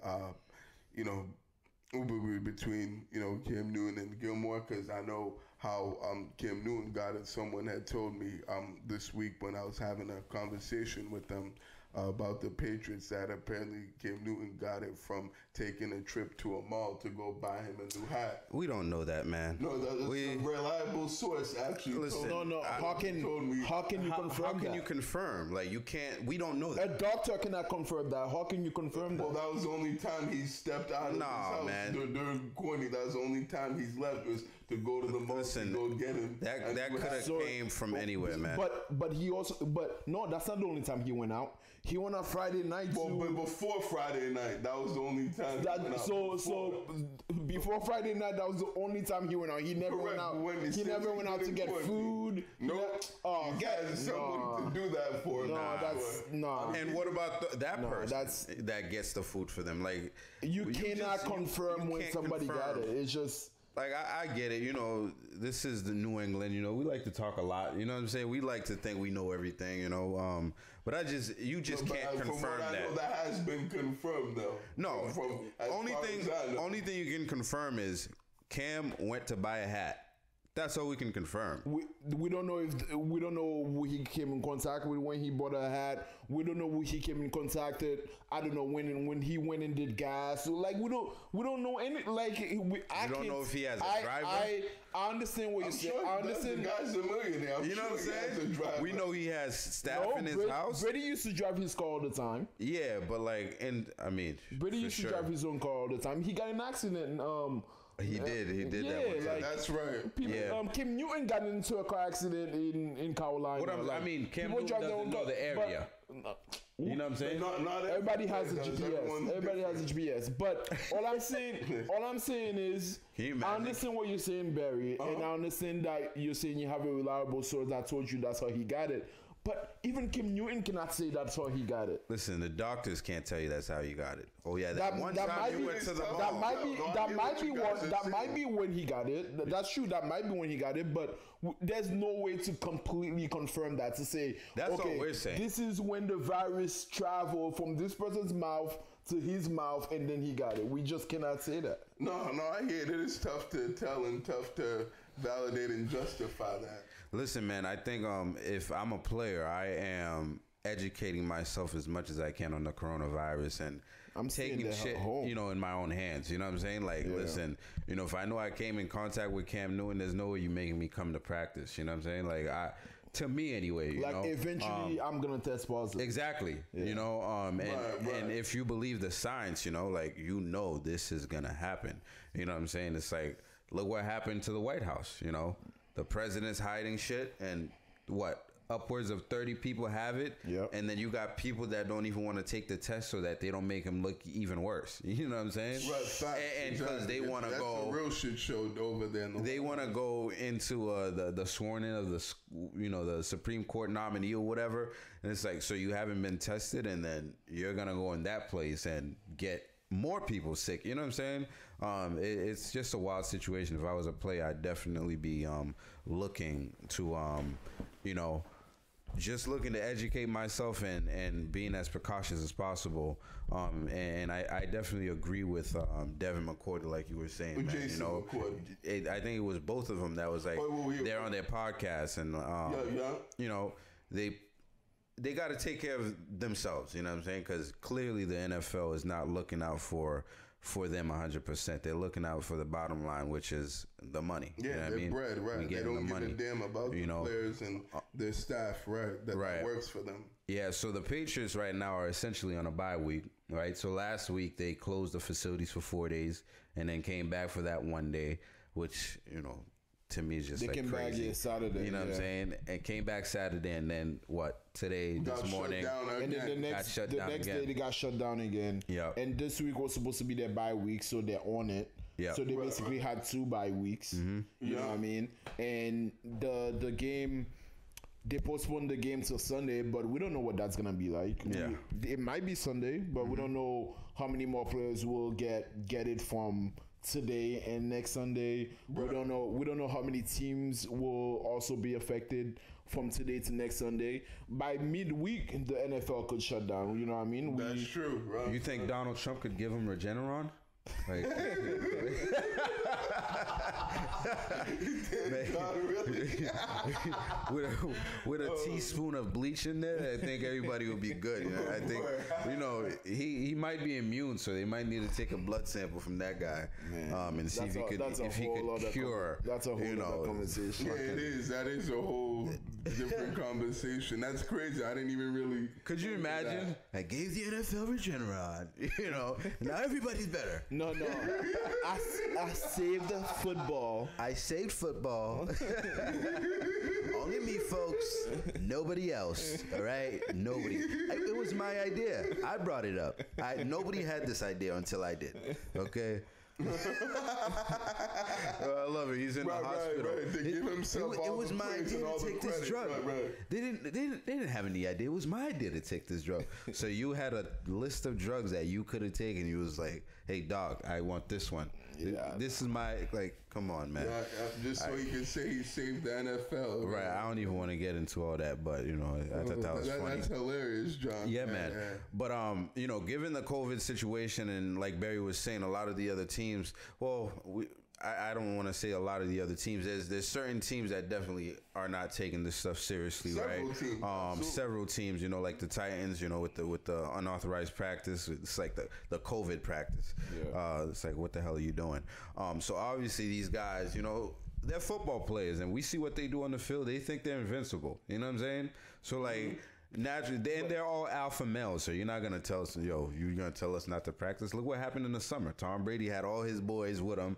between, Cam Newton and Gilmore, because I know how Cam Newton got it. Someone had told me this week when I was having a conversation with them about the Patriots, that apparently Cam Newton got it from taking a trip to a mall to go buy him a new hat. We don't know that, man. No, that's a reliable source actually. Listen, how can you confirm that? You confirm? Like, you can't. We don't know that. A doctor cannot confirm that. How can you confirm that? Well, that was the only time he stepped out of his house. Man. During quarantine. That was the only time he's left, was to go to the mall to go get him. That could have came from anywhere, man. But no, that's not the only time he went out. He went out Friday night. But before Friday night, that was the only time. So before Friday night, that was the only time he went out. He never went out. He never went out to get food. Nope. Oh, guys, someone to do that for. And what about that person that gets the food for them? Like, you cannot confirm when somebody got it. It's just. Like, I get it, this is the New England, we like to talk a lot, you know what I'm saying? We like to think we know everything, but you just can't confirm that. I know that has been confirmed, though. No, only thing you can confirm is Cam went to buy a hat. That's all we can confirm. We don't know who he came in contact with when he bought a hat. We don't know who he came in contact with. I don't know when he went and did gas. So, like, we don't know any. Like, I don't know if he has a driver. I understand what you're saying. I understand. The guy's a millionaire. You know what I'm saying? We know he has staff in his house. Brady used to drive his car all the time. Yeah, but Brady used to drive his own car all the time. He got in an accident. He did that one time. That's right. Cam Newton got into a car accident in Carolina. Cam Newton doesn't know the area. You know what I'm saying? Not everybody has a GPS. Everybody has a GPS. But all I'm saying is, I understand what you're saying, Barry, and I understand that you're saying you have a reliable source that told you that's how he got it. But even Cam Newton cannot say that's how he got it. Listen, the doctors can't tell you that's how you got it. Oh yeah, that one time you went to the mall. That might be when he got it. That's true. That might be when he got it. But there's no way to completely confirm that, to say that's what we're saying. This is when the virus traveled from this person's mouth to his mouth, and then he got it. We just cannot say that. No, I hear it. It is tough to tell and tough to validate and justify that. Listen, man, I think if I'm a player, I am educating myself as much as I can on the coronavirus, and I'm taking shit, in my own hands. You know what I'm saying? Like, listen, if I know I came in contact with Cam Newton, there's no way you making me come to practice. You know what I'm saying? Like, to me anyway. Eventually, I'm gonna test positive. Exactly. Yeah. And if you believe the science, this is gonna happen. You know what I'm saying? It's like, look what happened to the White House. The president's hiding shit, and what? upwards of 30 people have it, Yep. and then you got people that don't even want to take the test so that they don't make them look even worse. You know what I'm saying? Right, facts. And because they want to go, that's a real shit show over there. they want to go into the sworn in of the Supreme Court nominee or whatever, and it's like, so you haven't been tested, and then you're gonna go in that place and get more people sick. You know what I'm saying? It's just a wild situation. If I was a player, I'd definitely be looking to just looking to educate myself and being as precautious as possible. And I definitely agree with Devin McCourty, like you were saying, man. Jason McCourty. I think it was both of them that was like they're on their podcast, and they got to take care of themselves. You know what I'm saying? Because clearly the NFL is not looking out for them 100%. They're looking out for the bottom line, which is the money. Yeah, you know their bread, right? They don't give a damn about the players and their staff, right? That works for them. Yeah, so the Patriots right now are essentially on a bye week, right? So last week they closed the facilities for 4 days and then came back for that 1 day, which, to me is just they like came crazy. back Saturday. You know what I'm saying? And came back Saturday, and then today, this morning, and then the next day they got shut down again. Yeah. And this week was supposed to be their bye week, so they're on it. Yeah. So they basically had 2 bye weeks. Mm-hmm. You know what I mean? And the game, they postponed the game till Sunday, but we don't know what that's gonna be like. Yeah. It might be Sunday, but we don't know how many more players will get it from today and next Sunday. We don't know how many teams will also be affected from today to next Sunday. By midweek, the NFL could shut down. You know what I mean? That's true, right? You think Donald Trump could give him Regeneron? Like, with a teaspoon of bleach in there, I think everybody will be good. I think he might be immune, so they might need to take a blood sample from that guy, and see if he could cure. That's a whole other conversation. Yeah, it is. That is a whole different conversation. That's crazy. I didn't even really. Could you imagine? I gave the NFL Regeneron. Now everybody's better. No. I saved the football. I saved football. Only me, folks. Nobody else. All right? Nobody. It was my idea. I brought it up. Nobody had this idea until I did. Okay? I love it. He's in the hospital. Right. They give himself it was my idea to take this drug. They didn't have any idea. It was my idea to take this drug. So you had a list of drugs that you could have taken. You was like, "Hey, dog, I want this one. Yeah. This is my Come on, man. Yeah, just so he can say he saved the NFL. Right. I don't even want to get into all that, but I thought that was funny. That's hilarious, John. Yeah, man. Yeah. But given the COVID situation, and like Barry was saying, a lot of the other teams. Well, I don't want to say a lot of the other teams. There's certain teams that definitely are not taking this stuff seriously, several teams, like the Titans, with the unauthorized practice. It's like the COVID practice. Yeah. It's like, what the hell are you doing? So obviously these guys, they're football players, and we see what they do on the field. They think they're invincible. You know what I'm saying? So like. Naturally, they're all alpha males, so you're not gonna tell us, you're gonna tell us not to practice. Look what happened in the summer. Tom Brady had all his boys with him,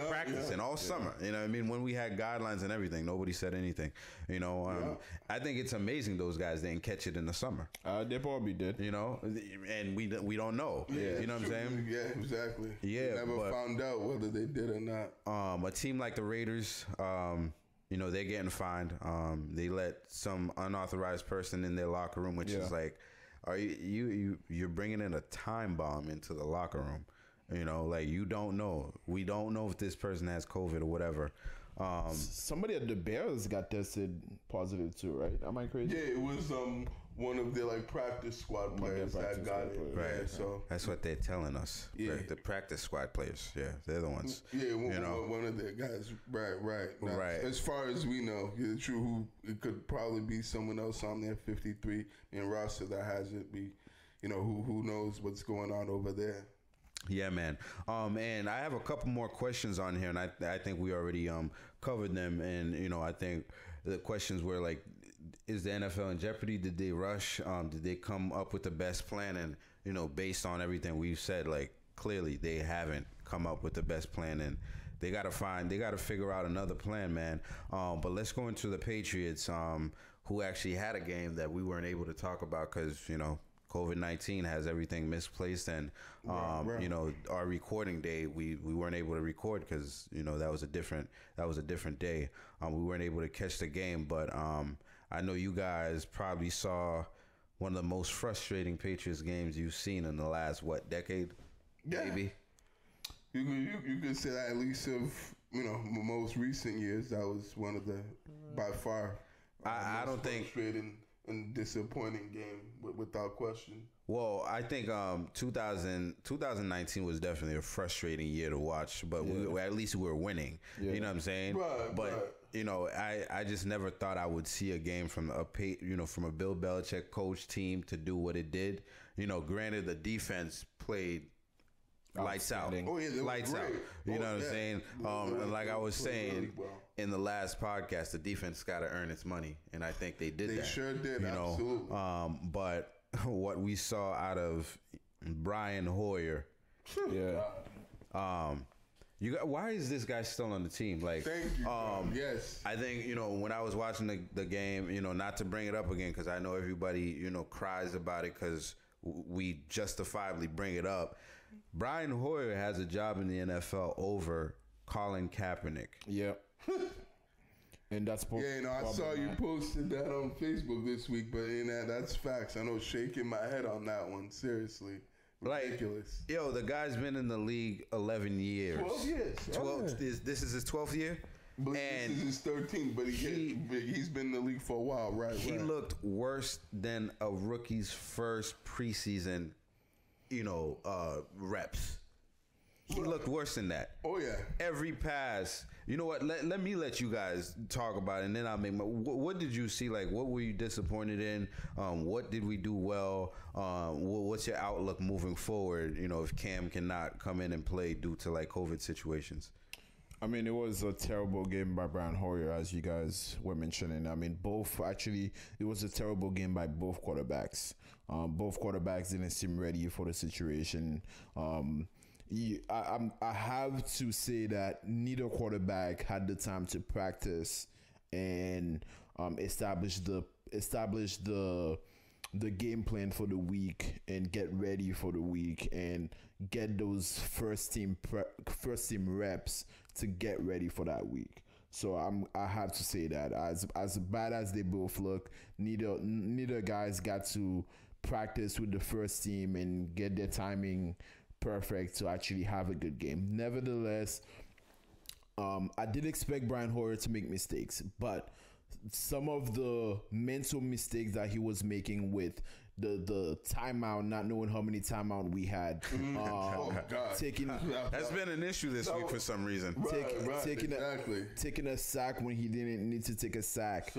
practicing all summer. You know what I mean? When we had guidelines and everything, nobody said anything. I think it's amazing those guys didn't catch it in the summer. They probably did. And we don't know. Yeah, you know what I'm saying? Yeah, exactly. Yeah, we never found out whether they did or not. A team like the Raiders. They're getting fined. They let some unauthorized person in their locker room, which is like, are you're bringing in a time bomb into the locker room? You don't know. We don't know if this person has COVID or whatever. Somebody at the Bears got tested positive too, right? Am I crazy? Yeah, it was one of their practice squad players that got it. Right. Yeah, so that's what they're telling us. Yeah. The practice squad players. Yeah, they're the ones. Yeah, one of their guys. Right. Now, right. As far as we know, it's true. It could probably be someone else on there, 53 and roster that has it. Who knows what's going on over there. Yeah, man. And I have a couple more questions on here, and I think we already covered them. And I think the questions were like, is the NFL in jeopardy? Did they rush? Did they come up with the best plan? And based on everything we've said, clearly they haven't come up with the best plan, and they got to figure out another plan, man. But let's go into the Patriots. who actually had a game that we weren't able to talk about because COVID-19 has everything misplaced, and our recording day we weren't able to record because that was a different day. We weren't able to catch the game, but I know you guys probably saw one of the most frustrating Patriots games you've seen in the last decade, maybe. You could say that at least of most recent years. That was one of the by far. I don't think frustrating and disappointing game without question. Well, I think 2019 was definitely a frustrating year to watch, but at least we were winning. Yeah. You know what I'm saying? Right, but I just never thought I would see a game from a Bill Belichick coach team to do what it did. Granted, the defense played lights out. Oh yeah, lights out. You know what I'm saying? And like I was saying in the last podcast, the defense got to earn its money, and I think they did. They sure did. Absolutely. But what we saw out of Brian Hoyer, why is this guy still on the team? Like, thank you. Yes, I think when I was watching the game, not to bring it up again because I know everybody cries about it because we justifiably bring it up. Brian Hoyer has a job in the NFL over Colin Kaepernick. Yep. And that's I saw you posted that on Facebook this week, but that's facts. I know, shaking my head on that one. Seriously, ridiculous. Like, the guy's been in the league 11 years. 12 years. 12. This is his 12th year. But this is his 13th, but he's been in the league for a while, right? He looked worse than a rookie's first preseason, reps. He looked worse than that. Oh yeah. Every pass. You know what? Let me let you guys talk about it, and then I'll make my. What did you see? Like, what were you disappointed in? What did we do well? What's your outlook moving forward? If Cam cannot come in and play due to COVID situations. I mean, it was a terrible game by Brian Hoyer, as you guys were mentioning. I mean, it was a terrible game by both quarterbacks. Both quarterbacks didn't seem ready for the situation. I have to say that neither quarterback had the time to practice and establish the game plan for the week and get ready for the week and get those first team reps to get ready for that week. So I have to say that as bad as they both look, neither guys got to practice with the first team and get their timing perfect to actually have a good game. Nevertheless, I did expect Brian Hoyer to make mistakes, but some of the mental mistakes that he was making with the timeout, not knowing how many timeout we had, taking that's been an issue this week for some reason. Taking a sack when he didn't need to take a sack.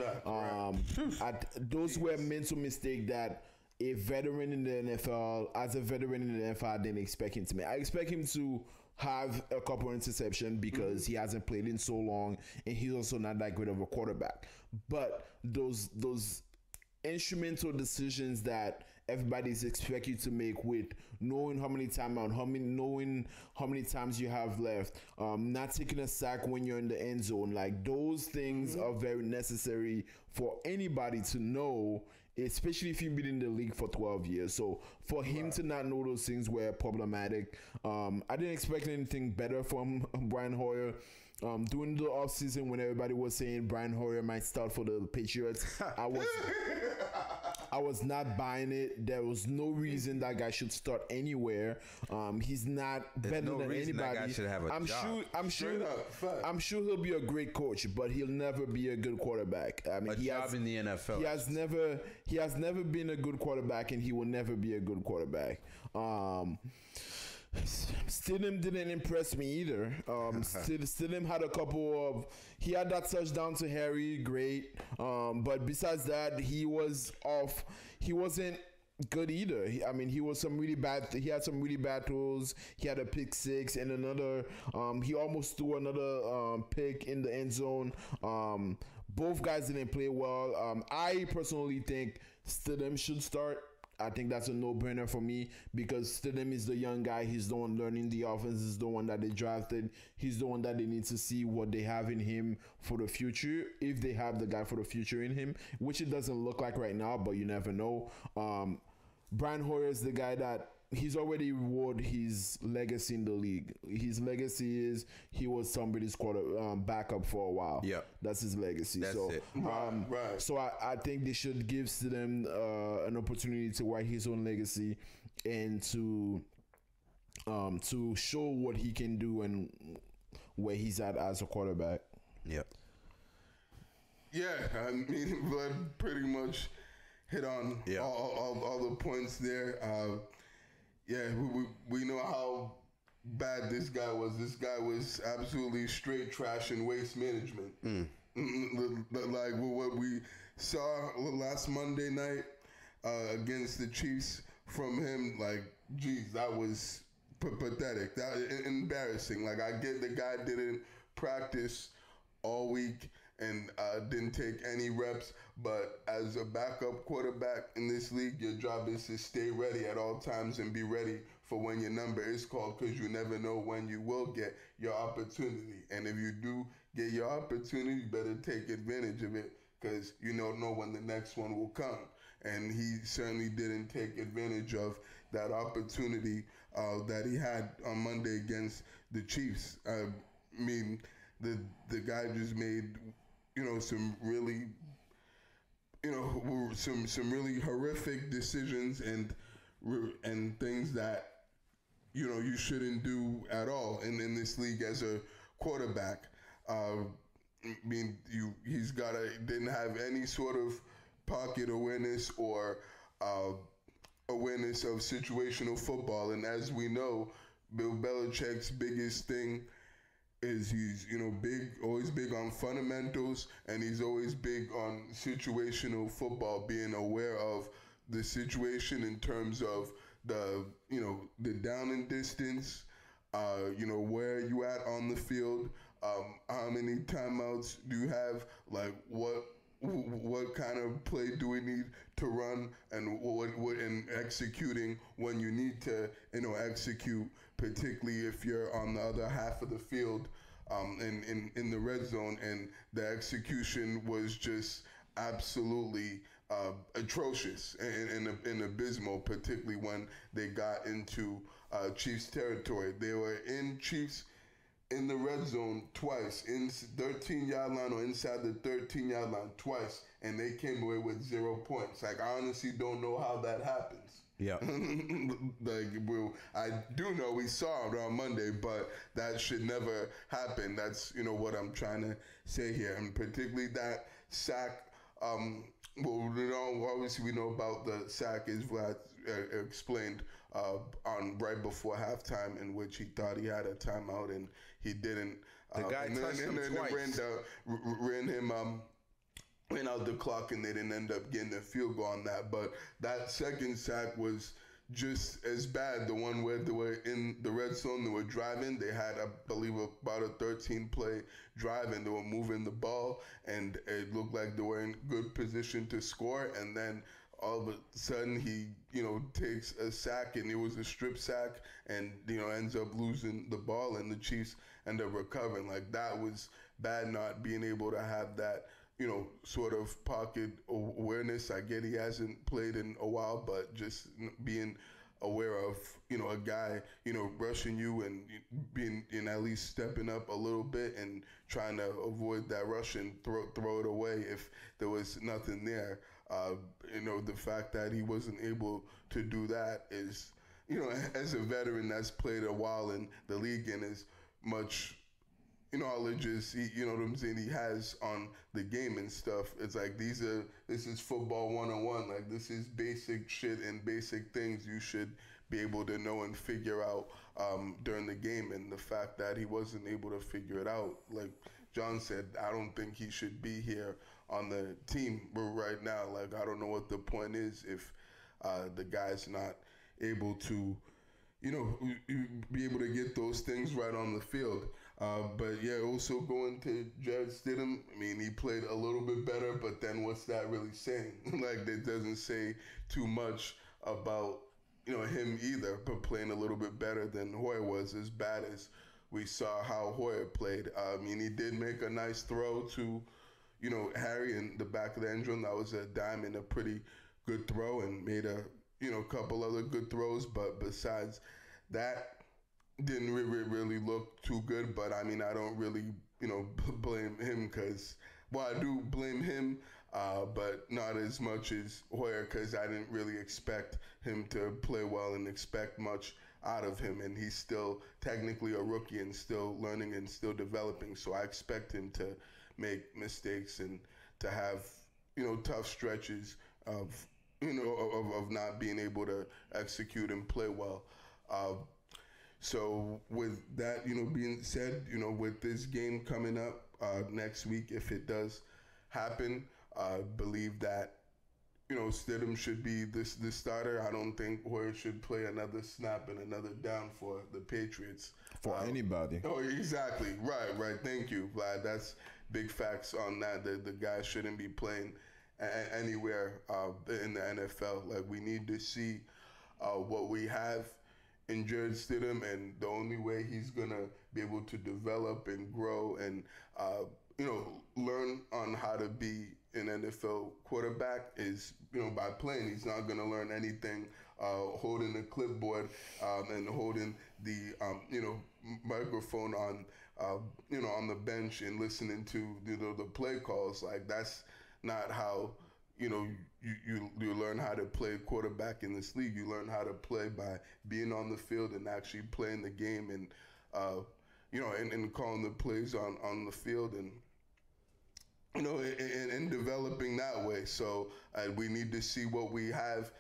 Those were mental mistakes that a veteran in the NFL, as a veteran in the NFL, I didn't expect him to make. I expect him to have a couple interceptions because he hasn't played in so long, and he's also not that great of a quarterback. But those instrumental decisions that everybody's expect you to make, with knowing how many timeout, knowing how many times you have left, not taking a sack when you're in the end zone, like those things are very necessary for anybody to know, especially if you've been in the league for 12 years. So for him to not know those things were problematic. I didn't expect anything better from Brian Hoyer. During the offseason, when everybody was saying Brian Hoyer might start for the Patriots, I was not buying it. There was no reason that guy should start anywhere. He's not better than anybody. That guy should have a job. I'm sure he'll be a great coach, but he'll never be a good quarterback. I mean, in the NFL. He has never been a good quarterback, and he will never be a good quarterback. Stidham didn't impress me either. Stidham had he had that touchdown to Harry, great. But besides that, he was off. He wasn't good either. He had some really bad throws. He had a pick six and another. He almost threw another pick in the end zone. Both guys didn't play well. I personally think Stidham should start. I think that's a no-brainer for me because Stidham is the young guy. He's the one learning the offense. He's the one that they drafted. He's the one that they need to see what they have in him for the future, if they have the guy for the future in him, which it doesn't look like right now, but you never know. Brian Hoyer is the guy that he's already rewarded his legacy in the league. His legacy is he was somebody's backup for a while. Yeah, that's his legacy. That's so, it. Right. So I think they should give them an opportunity to write his own legacy and to show what he can do and where he's at as a quarterback. Yep. Yeah, I mean, Vlad pretty much hit on all the points there. Yeah, we know how bad this guy was. This guy was absolutely straight trash and waste management. Like what we saw last Monday night against the Chiefs from him, like, geez, that was pathetic. That embarrassing. Like, I get the guy didn't practice all week and didn't take any reps, but as a backup quarterback in this league, your job is to stay ready at all times and be ready for when your number is called, because you never know when you will get your opportunity. And if you do get your opportunity, you better take advantage of it, because you don't know when the next one will come. And he certainly didn't take advantage of that opportunity that he had on Monday against the Chiefs. I mean, the guy just made, some really, some really horrific decisions and things that, you shouldn't do at all in this league as a quarterback. I mean, he's didn't have any sort of pocket awareness or awareness of situational football. And as we know, Bill Belichick's biggest thing is he's always big on fundamentals, and he's always big on situational football, being aware of the situation in terms of the down and distance, where you at on the field, how many timeouts do you have, like what kind of play do we need to run, and what in executing when you need to execute, particularly if you're on the other half of the field in the red zone, and the execution was just absolutely atrocious and abysmal, particularly when they got into Chiefs territory. They were in Chiefs in the red zone twice, in 13-yard line or inside the 13-yard line twice, and they came away with 0 points. Like, I honestly don't know how that happens. Yeah. I do know we saw it on Monday, but that should never happen. That's, what I'm trying to say here. And particularly that sack, obviously we know about the sack, as Vlad explained on right before halftime, in which he thought he had a timeout and he didn't. The guy touched him twice. Ran out the clock, and they didn't end up getting a field goal on that. But that second sack was just as bad. The one where they were in the red zone, they were driving. They had, I believe, about a 13-play drive, and they were moving the ball, and it looked like they were in good position to score. And then all of a sudden, he, takes a sack, and it was a strip sack, and, ends up losing the ball, and the Chiefs end up recovering. Like, that was bad, not being able to have that, sort of pocket awareness. I get he hasn't played in a while, but just being aware of, a guy, rushing you and being, at least stepping up a little bit and trying to avoid that rush and throw it away if there was nothing there. The fact that he wasn't able to do that is, as a veteran that's played a while in the league and as much knowledge as he has on the game and stuff. It's like this is football 101. Like, this is basic shit and basic things you should be able to know and figure out during the game. And the fact that he wasn't able to figure it out, like John said, I don't think he should be here on the team right now. Like, I don't know what the point is if the guy's not able to, be able to get those things right on the field. But yeah, also going to Jarrett Stidham, I mean, he played a little bit better, but then what's that really saying? Like, that doesn't say too much about him either, but playing a little bit better than Hoyer was, as bad as we saw how Hoyer played. I mean, he did make a nice throw to, Harry in the back of the end zone. That was a dime and a pretty good throw, and made a couple other good throws. But besides that, didn't really look too good. But I mean, I don't really blame him because, well, I do blame him. But not as much as Hoyer, because I didn't really expect him to play well and expect much out of him. And he's still technically a rookie and still learning and still developing. So I expect him to make mistakes and to have, tough stretches of not being able to execute and play well. So with that, being said, with this game coming up next week, if it does happen, I believe that, Stidham should be the starter. I don't think Hoyer should play another snap and another down for the Patriots. For anybody. Oh, exactly. Right. Thank you, Vlad. That's big facts on that. The guy shouldn't be playing anywhere in the NFL. Like, we need to see what we have in Jared Stidham, and the only way he's going to be able to develop and grow and, learn on how to be an NFL quarterback is, by playing. He's not going to learn anything holding the clipboard and holding the, microphone on, on the bench and listening to, the play calls. Like, that's not how, you learn how to play quarterback in this league. You learn how to play by being on the field and actually playing the game and, and calling the plays on the field and, and developing that way. So we need to see what we have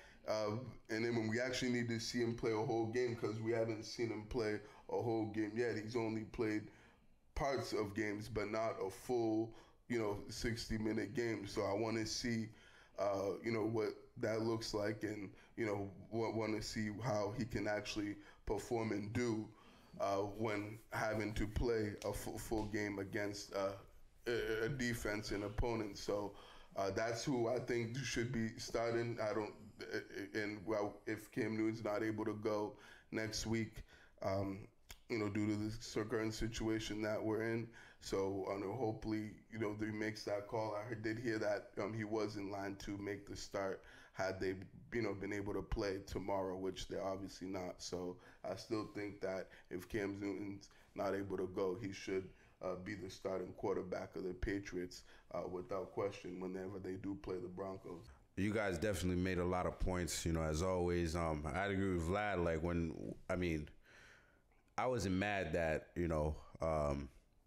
in him, and we actually need to see him play a whole game because we haven't seen him play a whole game yet. He's only played parts of games, but not a full, 60-minute game. So I want to see, what that looks like, and want to see how he can actually perform and do when having to play a full game against a defense and opponent. So that's who I think should be starting. If Cam Newton's not able to go next week, due to the current situation that we're in. So hopefully, he makes that call. I did hear that he was in line to make the start had they, been able to play tomorrow, which they're obviously not. So I still think that if Cam Newton's not able to go, he should be the starting quarterback of the Patriots without question whenever they do play the Broncos. You guys definitely made a lot of points, as always. I'd agree with Vlad. Like, I wasn't mad that,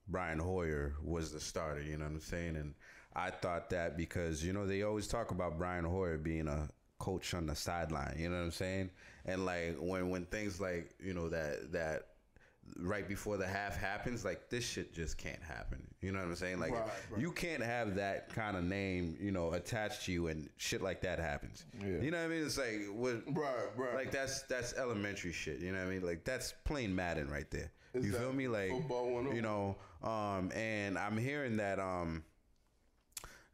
Brian Hoyer was the starter, you know what I'm saying? And I thought that because, they always talk about Brian Hoyer being a coach on the sideline, you know what I'm saying? And, like, when things like, that right before the half happens, like, this shit just can't happen. You know what I'm saying? Like, right. You can't have that kind of name, attached to you and shit like that happens. Yeah. You know what I mean? It's like, right. Like, that's elementary shit. You know what I mean? Like, that's plain Madden right there. You feel me? Like, and I'm hearing that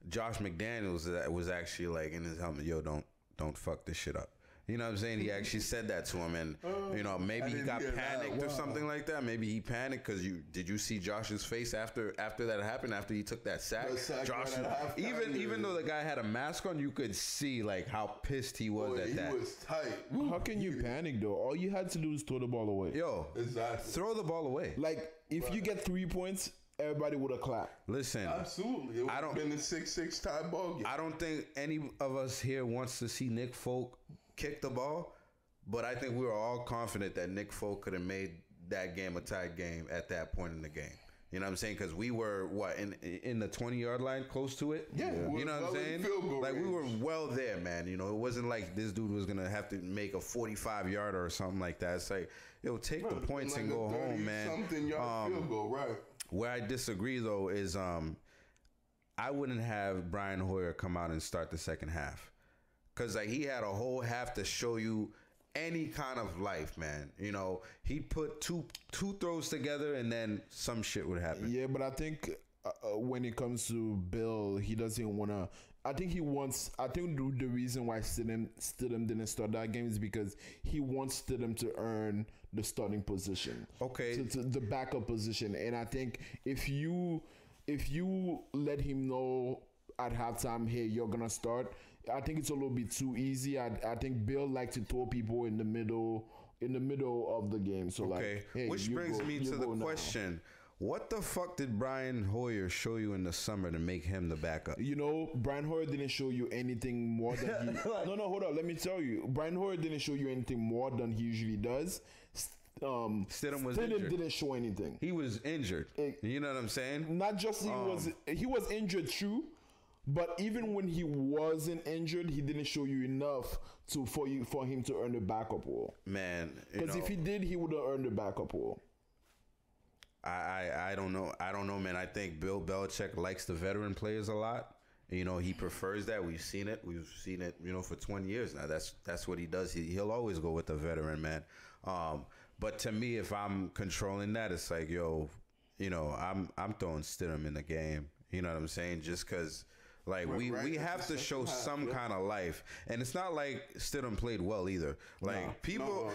Josh McDaniels was actually like in his helmet, yo, don't fuck this shit up. You know what I'm saying? He actually said that to him, and maybe he got panicked or something like that. Maybe he panicked because did you see Josh's face after that happened? After he took that sack, Josh, even though the guy had a mask on, you could see like how pissed he was at that. He was tight. How can you panic though? All you had to do is throw the ball away. Yo, exactly. Throw the ball away. Like if you get 3 points, everybody would have clapped. Listen, absolutely. It would have been a 6-6 tie ball game. I don't think any of us here wants to see Nick Folk kick the ball, but I think we were all confident that Nick Folk could have made that game a tight game at that point in the game. You know what I'm saying? Because we were in the 20-yard line, close to it. Yeah. You know what I'm saying? Like we were well there, man. It wasn't like this dude was gonna have to make a 45-yarder or something like that. It's like, yo, take the points and go home, man. Something yard field goal, right? Where I disagree though is I wouldn't have Brian Hoyer come out and start the second half. Because like he had a whole half to show you any kind of life, man. He put two throws together and then some shit would happen. Yeah, but I think when it comes to Bill, he doesn't want to I think he wants. I think the reason why Stidham didn't start that game is because he wants Stidham to earn the starting position. Okay. To the backup position, and I think if you let him know at halftime, hey, you're gonna start, I think it's a little bit too easy. I think Bill likes to throw people in the middle of the game. So like, hey, which brings me to the question. What the fuck did Brian Hoyer show you in the summer to make him the backup? You know, Brian Hoyer didn't show you anything more than he... No, hold on. Let me tell you. Brian Hoyer didn't show you anything more than he usually does. Stidham didn't show anything. He was injured. You know what I'm saying? Not just he was injured, true. But even when he wasn't injured, he didn't show you enough for him to earn the backup role. Man, because if he did, he would have earned the backup role. I don't know, man. I think Bill Belichick likes the veteran players a lot. You know, he prefers that. We've seen it, you know, for 20 years now. That's what he does. He'll always go with the veteran, man. But to me, if I'm controlling that, it's like, yo, you know, I'm throwing Stidham in the game. You know what I'm saying? Just because. Like, we have to show some kind of life. And it's not like Stidham played well either. Like, people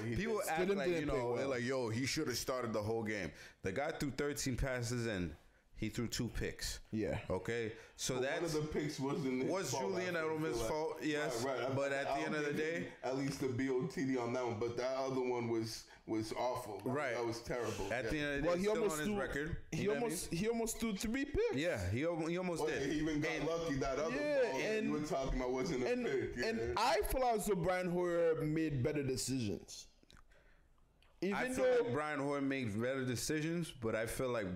act like, you know, they're like, yo, he should have started the whole game. The guy threw 13 passes and he threw 2 picks. Yeah. Okay? So one of the picks was Julian Edelman's fault, yes. Right. But at the end of the day, at least the BOTD on that one. But that other one was awful. Right. That was terrible. At the end of the day, still on his record. He almost threw 3 picks. Yeah, he almost did. He even got lucky that other ball that you were talking about wasn't a pick. Yeah. And I feel as though Brian Hoyer made better decisions. I feel like Brian Hoyer made better decisions, but I feel like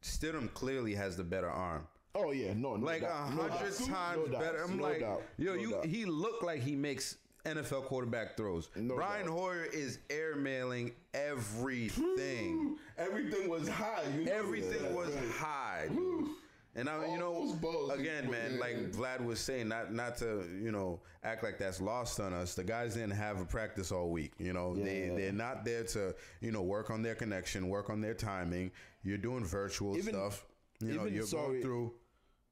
Stidham clearly has the better arm. Oh yeah, no, like 100 times better. I'm like, yo, he looked like he makes NFL quarterback throws. Brian Hoyer is airmailing everything. Everything was high. Everything was high. Dude. And you know, again, man, like Vlad was saying, not to, you know, act like that's lost on us. The guys didn't have a practice all week. You know, they're not there to, you know, work on their connection, work on their timing. You're doing virtual stuff. You know, you're going through.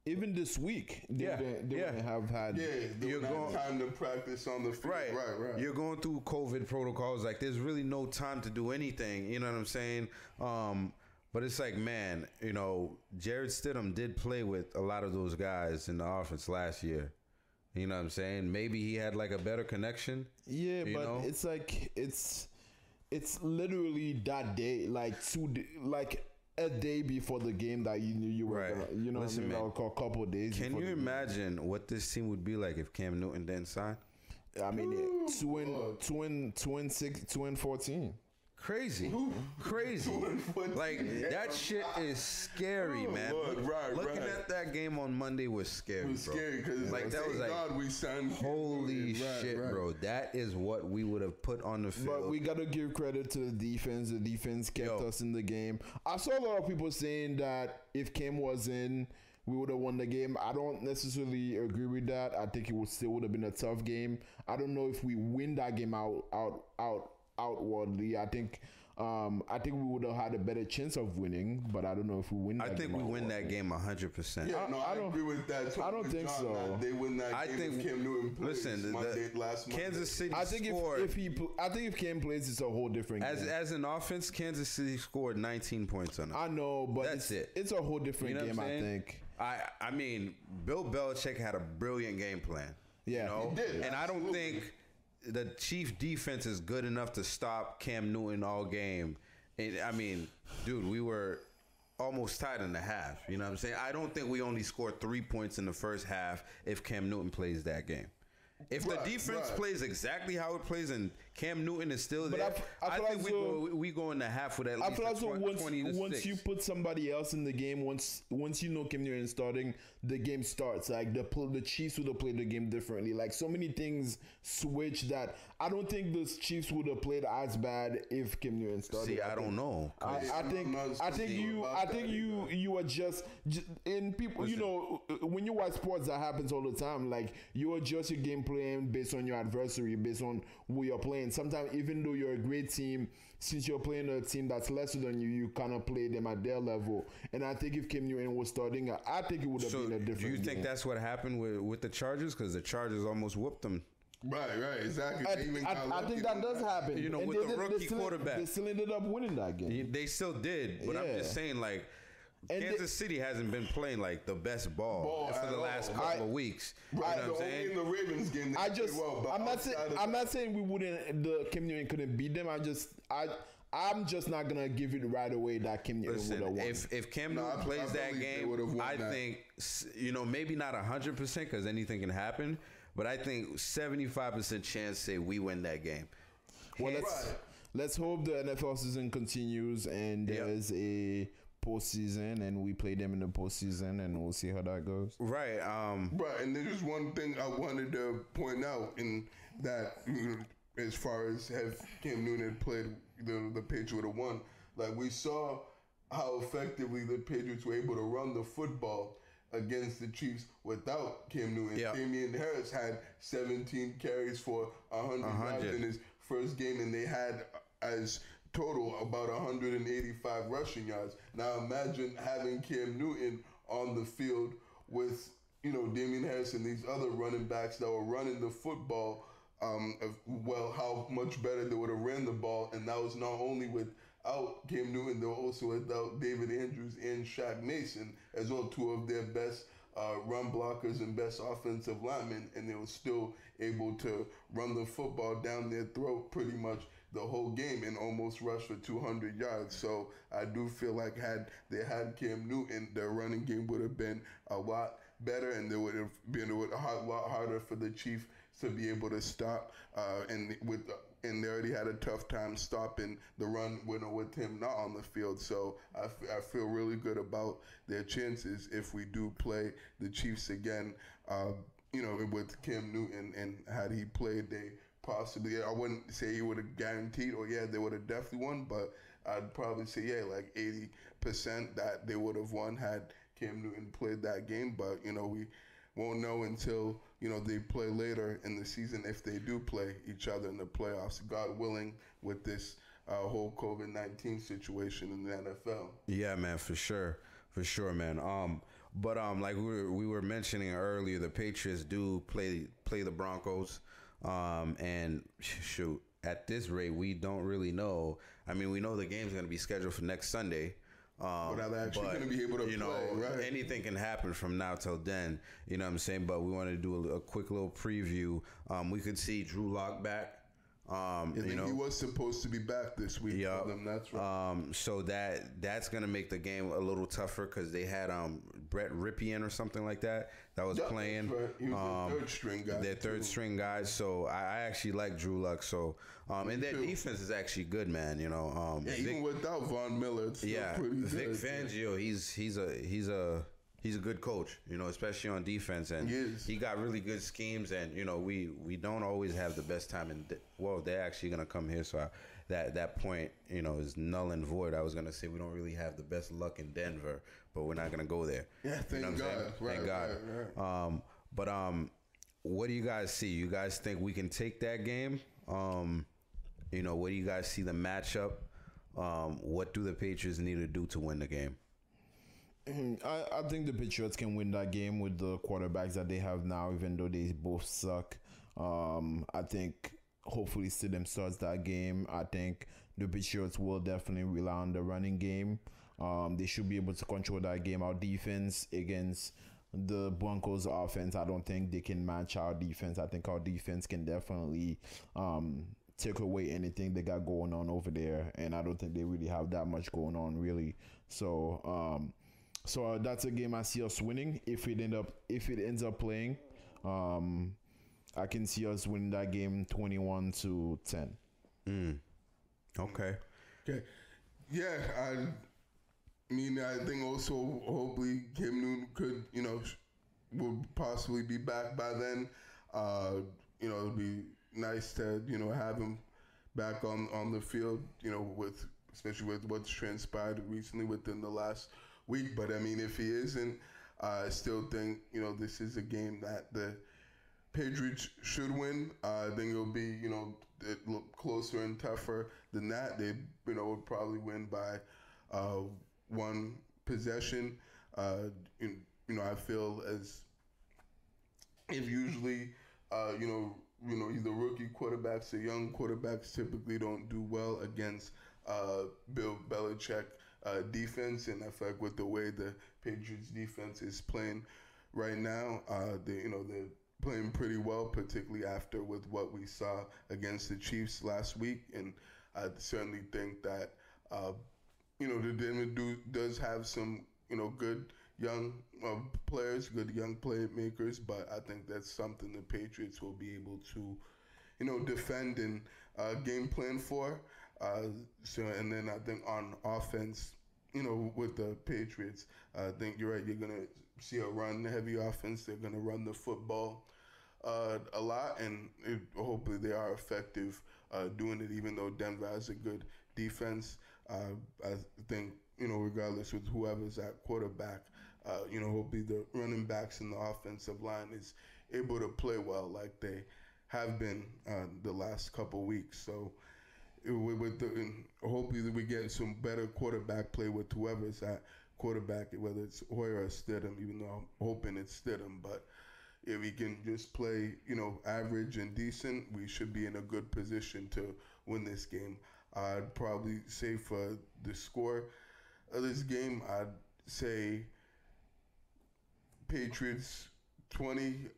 Even this week, they wouldn't have had. Yeah, you're going time to practice on the field. Right. You're going through COVID protocols. Like, there's really no time to do anything. You know what I'm saying? But it's like, man, you know, Jared Stidham did play with a lot of those guys in the offense last year. You know what I'm saying? Maybe he had like a better connection. Yeah, but it's like it's literally that day, like a day before the game that you knew you were gonna, you know. Listen, man, like a couple of days. Can you imagine what this team would be like if Cam Newton didn't sign? I mean, 2-14. Crazy. Like, that shit is scary, man. Looking at that game on Monday was scary, bro. Scary because, like, that was like, God, we signed. Holy shit, bro. That is what we would have put on the field. But we got to give credit to the defense. The defense kept us in the game. I saw a lot of people saying that if Cam was in, we would have won the game. I don't necessarily agree with that. I think it would have been a tough game. I don't know if we win that game outwardly. I think we would have had a better chance of winning, but I don't know if we win. I think we win that game 100%. Yeah, no, I don't agree with that. I don't think so. They win that game. If Cam Newton plays. Listen, last Kansas City. I think if Cam plays, it's a whole different game. As an offense, Kansas City scored 19 points on us. I know, but that's it. It's a whole different game. I think. I mean, Bill Belichick had a brilliant game plan. Yeah, you know? He did. And I don't think the Chief defense is good enough to stop Cam Newton all game. And, I mean, dude, we were almost tied in the half. You know what I'm saying? I don't think we only scored 3 points in the first half if Cam Newton plays that game. If the defense plays exactly how it plays and Cam Newton is still there, I think we go in the half with at least 20 to 6. Once you put somebody else in the game, once you know Cam Newton is starting, the game starts. Like the Chiefs would have played the game differently. Like so many things switch that I don't think the Chiefs would have played as bad if Cam Newton started. See, I don't know. I think you adjust in people. You know, when you watch sports, that happens all the time. Like you adjust your game plan based on your adversary, based on who you're playing. again, sometimes even though you're a great team, since you're playing a team that's lesser than you, you kind of play them at their level. And I think if Cam Newton was starting, I think it would have been a different do you think game. that's what happened with the Chargers? Because the Chargers almost whooped them. Right, exactly. I think that does happen. You know, and with the rookie quarterback. They still ended up winning that game. They still did, but I'm just saying, like, And Kansas City hasn't been playing like the best ball for the last couple of weeks. Right, you know what I'm saying? In the Ravens game, I'm not saying we wouldn't. The Cam Newton couldn't beat them. I'm just not gonna give it right away that Cam Newton would have won. If Cam Newton plays that game, I think maybe not 100% because anything can happen, but I think 75% chance say we win that game. Well, let's hope the NFL season continues and there's a postseason and we play them in the postseason and we'll see how that goes. Right. Right, and there's one thing I wanted to point out in that as far as have Cam Newton had played, the Patriots would have won. Like we saw how effectively the Patriots were able to run the football against the Chiefs without Cam Newton. Yep. Damian Harris had 17 carries for 100 yards in his first game, and they had as total about 185 rushing yards. Now imagine having Cam Newton on the field with Damian Harris and these other running backs that were running the football. How much better they would have ran the ball, and that was not only without Cam Newton, they were also without David Andrews and Shaq Mason as well, two of their best run blockers and best offensive linemen, and they were still able to run the football down their throat pretty much the whole game and almost rush for 200 yards. So I do feel like had they had Cam Newton, their running game would have been a lot better, and there would have been a lot harder for the Chiefs to be able to stop. And they already had a tough time stopping the run with him not on the field. So I feel really good about their chances if we do play the Chiefs again. With Cam Newton, and had he played, they possibly, I wouldn't say he would have guaranteed, or they would have definitely won, but I'd probably say like 80% that they would have won had Cam Newton played that game. But we won't know until they play later in the season if they do play each other in the playoffs, God willing, with this whole COVID-19 situation in the NFL. Yeah, man, for sure, man. But like we were mentioning earlier, the Patriots do play the Broncos, and shoot, at this rate, we don't really know. I mean, we know the game's going to be scheduled for next Sunday. But are they actually going to be able to play? Right? Anything can happen from now till then. You know what I'm saying? But we want to do a quick little preview. We could see Drew Lock back. He was supposed to be back this week. Yeah, that's right. So that's gonna make the game a little tougher because they had Brett Ripien or something like that was playing. Right. He was their third string guy. Their third string guy. So I actually like Drew Luck. So and their defense is actually good, man. Even without Von Miller, it's still pretty good. Vic Fangio, he's a good coach, especially on defense, and he got really good schemes. And we don't always have the best time. They're actually gonna come here, so that point is null and void. I was gonna say we don't really have the best luck in Denver, but we're not gonna go there. Yeah, thank God. Thank God. Right. But what do you guys see? You guys think we can take that game? What do you guys see the matchup? What do the Patriots need to do to win the game? I think the Patriots can win that game with the quarterbacks that they have now, even though they both suck. I think hopefully Stidham starts that game. I think the Patriots will definitely rely on the running game. They should be able to control that game. Our defense against the Broncos offense, I don't think they can match our defense. I think our defense can definitely take away anything they got going on over there, and I don't think they really have that much going on, really. So that's a game I see us winning. If it ends up playing, I can see us winning that game 21-10. Okay. Yeah, I think also hopefully Cam Newton could, will possibly be back by then. It'll be nice to, have him back on the field, especially with what's transpired recently within the last week. But if he isn't, I still think this is a game that the Patriots should win. I think it'll be, it look closer and tougher than that. They, would probably win by one possession. I feel as if usually, either rookie quarterbacks or young quarterbacks typically don't do well against Bill Belichick defense, and I feel like with the way the Patriots defense is playing right now, they're playing pretty well, particularly after with what we saw against the Chiefs last week, and I certainly think that the Denver does have some good young players, good young playmakers, but I think that's something the Patriots will be able to, defend and game plan for. And then I think on offense, with the Patriots, I think you're right. You're gonna see a run-heavy offense. They're gonna run the football a lot, and hopefully they are effective doing it. Even though Denver has a good defense, I think regardless with whoever's at quarterback, hopefully the running backs and the offensive line is able to play well like they have been the last couple weeks. So hopefully we get some better quarterback play with whoever's at quarterback, whether it's Hoyer or Stidham, even though I'm hoping it's Stidham. But if we can just play, average and decent, we should be in a good position to win this game. I'd probably say for the score of this game, I'd say Patriots 20,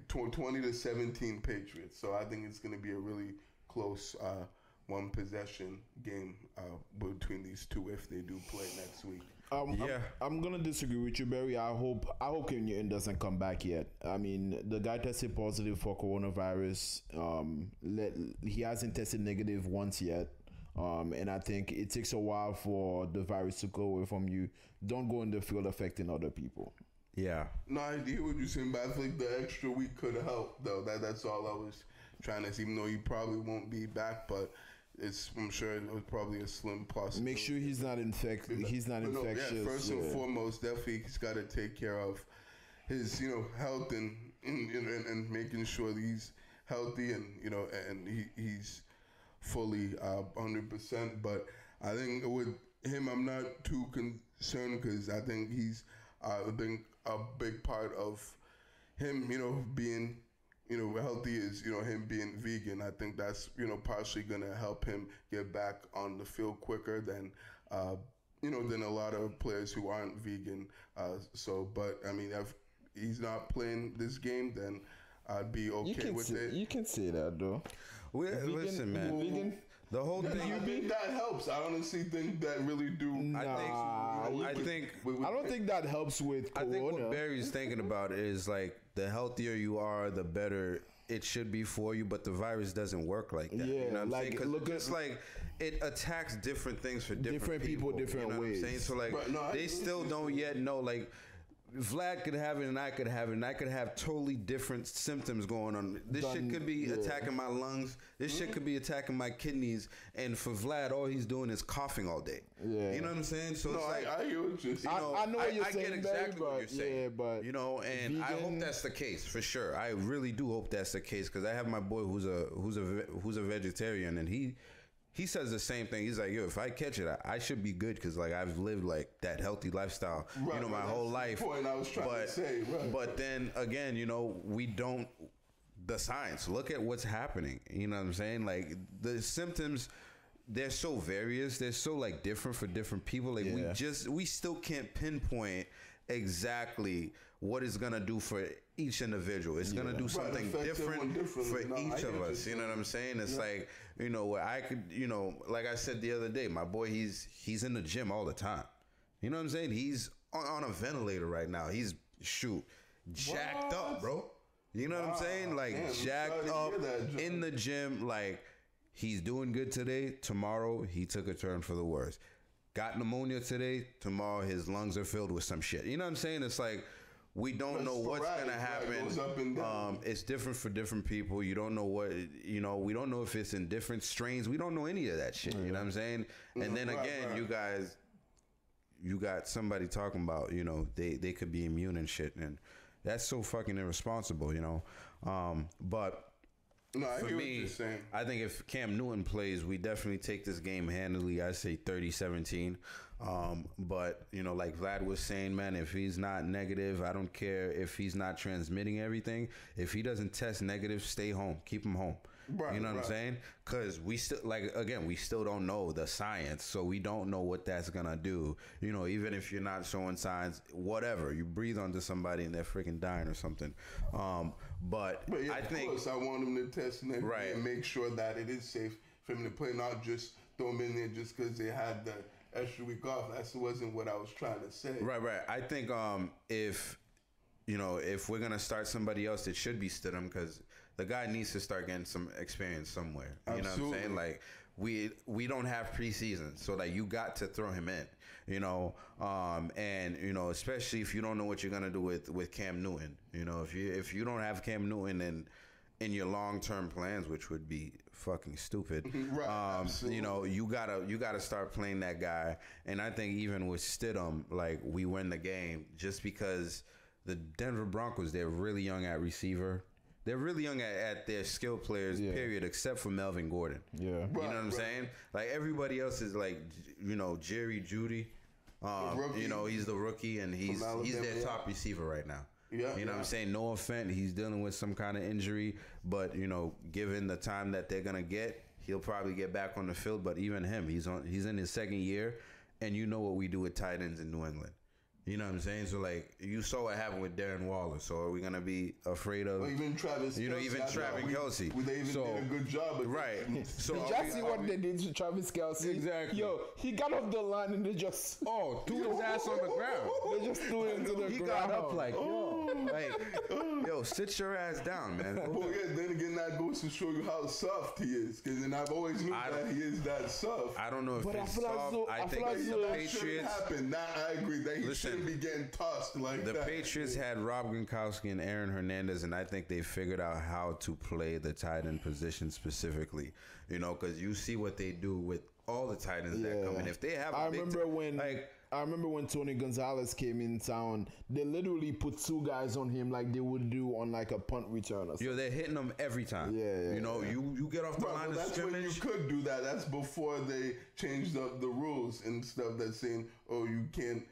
20-17 Patriots. So I think it's going to be a really close one possession game between these two if they do play next week. I'm gonna disagree with you, Barry. I hope Cam Newton doesn't come back yet. I mean, the guy tested positive for coronavirus. He hasn't tested negative once yet. And I think it takes a while for the virus to go away from you. Don't go in the field affecting other people. Yeah. No, I hear what you're saying, but I think the extra week could help, though. That's all I was trying to say, even though he probably won't be back, but I'm sure it was probably a slim possibility. Make sure he's not infected. He's not infectious. Yeah, first and foremost, definitely he's got to take care of his, health and making sure that he's healthy and he's fully 100%. But I think with him, I'm not too concerned because I think he's a big part of him, being healthy is, him being vegan. I think that's, partially going to help him get back on the field quicker than a lot of players who aren't vegan. But I mean, if he's not playing this game, then I'd be okay with it. You can say that, though. Listen, man. Vegan? The whole thing. I think that helps. I honestly think that really do. I don't think that helps with corona. I think what Barry's thinking about is like the healthier you are, the better it should be for you. But the virus doesn't work like that. Yeah, you know what I'm like saying? 'Cause it's like it attacks different things for different people, different ways. What I'm saying? So like they still don't yet know like. Vlad could have it and I could have it and I could have totally different symptoms going on. This shit could be attacking my lungs. This shit could be attacking my kidneys. And for Vlad, all he's doing is coughing all day. Yeah. You know what I'm saying? So it's like I hear what you're saying. I know what you're saying. I get exactly what you're saying. Yeah, but and vegan, I hope that's the case for sure. I really do hope that's the case because I have my boy who's a vegetarian and he says the same thing. He's like, yo, if I catch it, I should be good because like I've lived like that healthy lifestyle, my whole life. Point I was trying to say, But then again, we don't. The science. Look at what's happening. You know what I'm saying? Like the symptoms, they're so various. They're so like different for different people. Like we still can't pinpoint exactly what it's gonna do for each individual. It's gonna do something different for each of us. You know what I'm saying? It's like, where I could, like I said the other day, my boy, he's in the gym all the time. You know what I'm saying? He's on a ventilator right now. He's jacked up, bro. You know what I'm saying? Like jacked up in the gym. Like he's doing good today. Tomorrow he took a turn for the worse. Got pneumonia today. Tomorrow his lungs are filled with some shit. You know what I'm saying? It's like we don't know what's gonna happen. It's different for different people. You don't know what we don't know if it's in different strains. We don't know any of that shit. You know what I'm saying? And then again, you got somebody talking about they could be immune and shit, and That's so fucking irresponsible, you know. But No, I for hear what me, you're saying. I think if Cam Newton plays, we definitely take this game handily. I say 30-17. But, you know, like Vlad was saying, man, if he's not negative, I don't care if he's not transmitting everything. If he doesn't test negative, stay home. Keep him home. Right, you know what right. I'm saying? Because we still, like, again, we still don't know the science, so we don't know what that's going to do. You know, even if you're not showing signs, whatever, you breathe onto somebody and they're freaking dying or something. But yeah, I of think... course, I want him to test and everything Right. and make sure that it is safe for him to play, not just throw him in there just because they had the extra week off. That wasn't what I was trying to say. Right. I think if we're gonna start somebody else, it should be Stidham, because the guy needs to start getting some experience somewhere. You know what I'm saying? Like we don't have preseason, so like you got to throw him in. You know, and you know, especially if you don't know what you're gonna do with Cam Newton. You know, if you don't have Cam Newton in your long-term plans, which would be fucking stupid. Right, you know, you gotta start playing that guy. And I think even with Stidham, like, we win the game just because the Denver Broncos, they're really young at receiver. They're really young at their skill players, period, except for Melvin Gordon. Yeah. You know what I'm saying? Like, everybody else is like, you know, Jerry Jeudy. You know, he's the rookie, and he's their top receiver right now. Yeah, you know what I'm saying? No offense, he's dealing with some kind of injury, but, you know, given the time that they're gonna get, he'll probably get back on the field. But even him, he's in his second year, and you know what we do with tight ends in New England. You know what I'm saying? So, like, you saw what happened with Darren Waller. So are we gonna be afraid of? Or even Travis. You know, Kelce, even I Travis thought Kelce. They even did a good job. Right. So Did y'all see what they did to Travis Kelce? Exactly. Yo, he got off the line and they just threw his ass on the ground. they just threw it into the ground. He got up like, yo, sit your ass down, man. Well, yeah, then again, that goes to show you how soft he is. Because then I've always knew that he is that soft. I don't know if But I it's feel like soft. so- I I think feel like the so- That shouldn't Patriots. happen. That I agree. That he Listen, shouldn't be getting tossed like The that. Patriots had Rob Gronkowski and Aaron Hernandez, and I think they figured out how to play the tight end position specifically. You know, because you see what they do with all the tight ends that come in. If they have, I remember when Tony Gonzalez came in town, they literally put two guys on him like they would do on like a punt return or something. yo, they're hitting them every time. Yeah, you know, you get off the line of That's when you scrimmage. could do that. That's before they changed up the rules and stuff. That's saying, oh, you can't,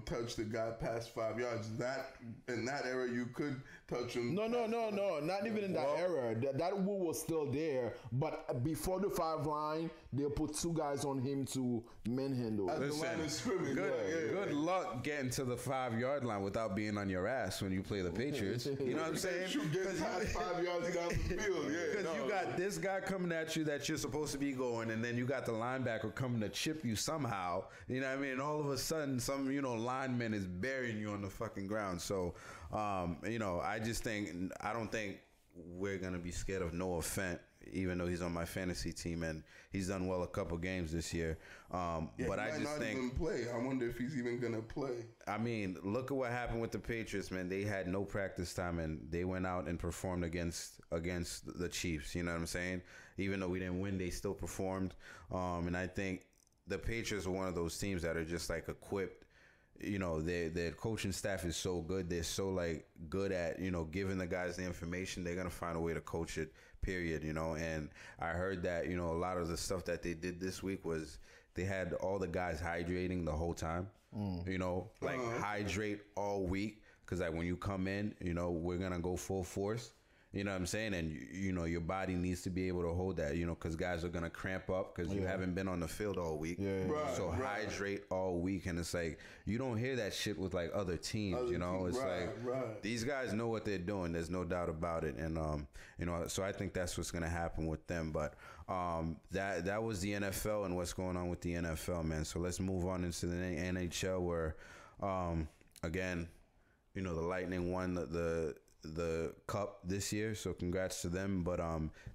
touch the guy past 5 yards. That in that era, you could touch him. No, not even in that era. That rule was still there, but before the 5 line, they put two guys on him to manhandle. At the line of scrimmage. Good luck getting to the 5-yard line without being on your ass when you play the Patriots. You know what I'm saying? You get past 5 yards down the field. Yeah, Because you got this guy coming at you that you're supposed to be going, and then you got the linebacker coming to chip you somehow. You know what I mean? And all of a sudden, some lineman is burying you on the fucking ground. So, I don't think we're gonna be scared of Noah Fent, even though he's on my fantasy team and he's done well a couple games this year. But I just think even play. I wonder if he's even gonna play. I mean, look at what happened with the Patriots, man. They had no practice time, and they went out and performed against the Chiefs. You know what I'm saying? Even though we didn't win, they still performed. And I think the Patriots are one of those teams that are just like equipped. You know, their coaching staff is so good. They're so like good at, giving the guys the information. They're going to find a way to coach it, period, and I heard that, a lot of the stuff that they did this week was they had all the guys hydrating the whole time, hydrate all week. Cause like when you come in, we're going to go full force. You know what I'm saying? And, your body needs to be able to hold that, because guys are going to cramp up because you haven't been on the field all week. Yeah. So hydrate all week. And it's like, you don't hear that shit with like other teams, It's these guys know what they're doing. There's no doubt about it. And, so I think that's what's going to happen with them. But that was the NFL and what's going on with the NFL, man. So let's move on into the NHL where, again, the Lightning won the cup this year, so congrats to them. But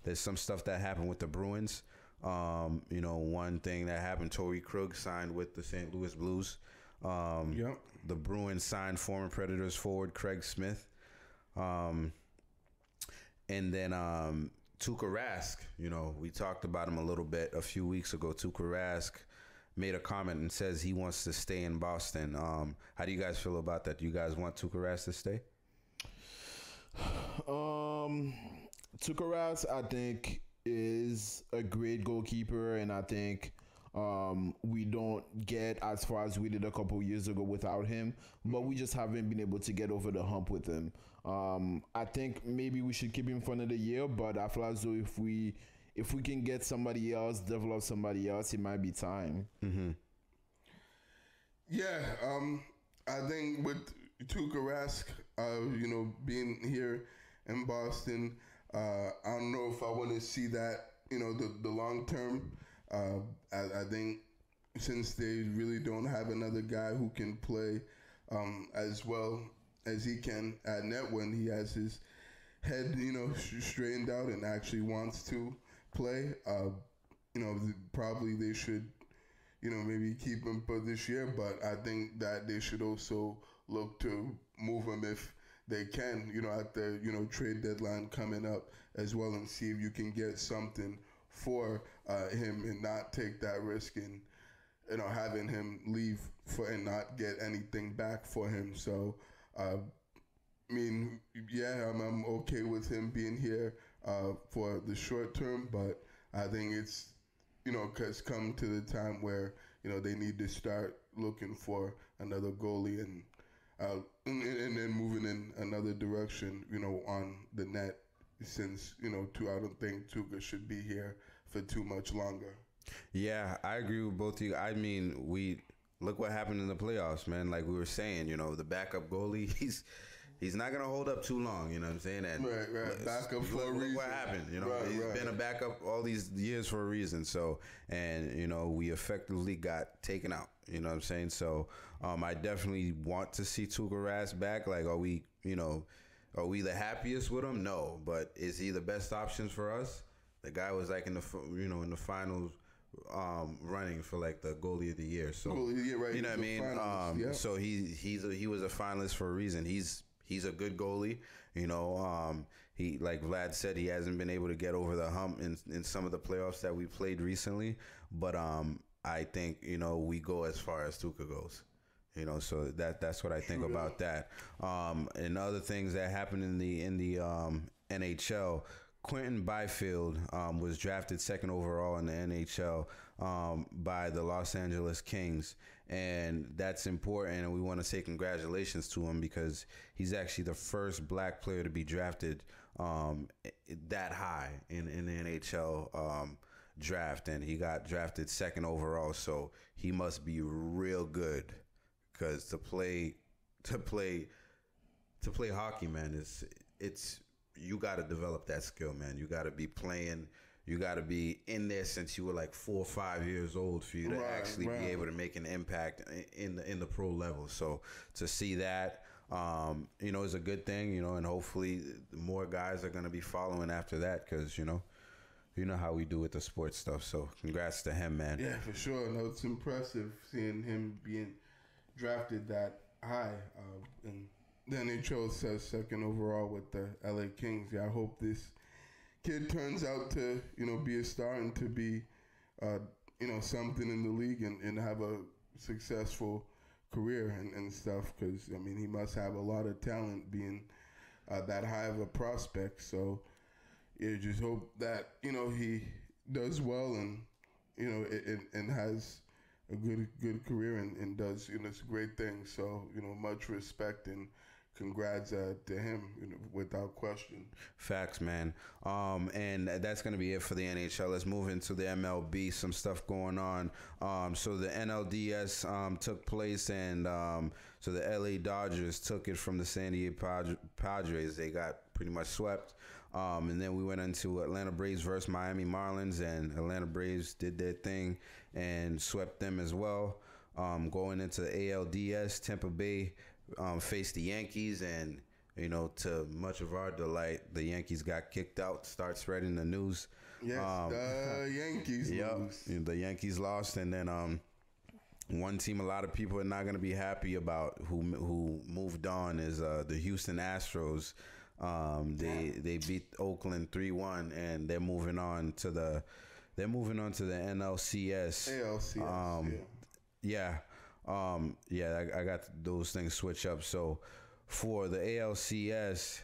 there's some stuff that happened with the Bruins. One thing that happened, Torrey Krug signed with the St. Louis Blues. The Bruins signed former Predators forward Craig Smith. And then Tuka Rask, we talked about him a little bit a few weeks ago. Tuka Rask made a comment and says he wants to stay in Boston. How do you guys feel about that? Do you guys want Tuka Rask to stay? Tuka Rask, I think, is a great goalkeeper, and I think we don't get as far as we did a couple years ago without him, but we just haven't been able to get over the hump with him. I think maybe we should keep him for another year, but I feel as though if we can get somebody else, develop somebody else, it might be time. Yeah, I think with Tuka Rask, being here in Boston, I don't know if I want to see that, the long term. I think since they really don't have another guy who can play as well as he can at net when he has his head, straightened out and actually wants to play, probably they should, maybe keep him for this year. But I think that they should also look to move him if they can, at the, trade deadline coming up as well, and see if you can get something for him and not take that risk and, having him leave and not get anything back for him. So, I'm okay with him being here for the short term, but I think it's, because come to the time where, they need to start looking for another goalie and then moving in another direction, on the net, since, I don't think Tuka should be here for too much longer. Yeah, I agree with both of you. I mean, look what happened in the playoffs, man. Like we were saying, the backup goalie, he's not gonna hold up too long. You know what I'm saying? And right. Backup for a reason. Look what happened. He's been a backup all these years for a reason. So, and we effectively got taken out. You know what I'm saying? So, I definitely want to see Tuka Rask back. Like, are we the happiest with him? No, but is he the best option for us? The guy was like in the in the finals, running for like the goalie of the year. So right. You know what I mean? So he was a finalist for a reason. He's a good goalie. He, like Vlad said, he hasn't been able to get over the hump in some of the playoffs that we played recently. But I think we go as far as Tuka goes. So that's what I think about that. And other things that happened in the NHL. Quentin Byfield was drafted second overall in the NHL by the Los Angeles Kings, and that's important. And we want to say congratulations to him because he's actually the first black player to be drafted that high in the NHL draft, and he got drafted second overall. So he must be real good because to play hockey, man, it's you got to develop that skill, man. You got to be playing. You got to be in there since you were like 4 or 5 years old for you to actually be able to make an impact in the pro level. So to see that, is a good thing, and hopefully more guys are going to be following after that because, you know how we do with the sports stuff. So congrats to him, man. Yeah, for sure. No, it's impressive seeing him being drafted that high. And the NHL says second overall with the LA Kings. Yeah, I hope this kid turns out to, be a star and to be, something in the league and have a successful career and stuff. Because, he must have a lot of talent being that high of a prospect. So, yeah, just hope that, he does well and, and has a good career and does, it's a great thing. So, much respect and congrats to him, without question. Facts, man. And that's going to be it for the NHL. Let's move into the MLB. Some stuff going on. So the NLDS took place, and so the LA Dodgers took it from the San Diego Padres. They got pretty much swept. And then we went into Atlanta Braves versus Miami Marlins, and Atlanta Braves did their thing and swept them as well. Going into the ALDS, Tampa Bay faced the Yankees, and to much of our delight, the Yankees got kicked out. Start spreading the news. Yes, the Yankees lose. The Yankees lost, and then one team a lot of people are not going to be happy about who moved on is the Houston Astros. They beat Oakland 3-1, and they're moving on to the NLCS. ALCS. I got those things switch up. So for the ALCS,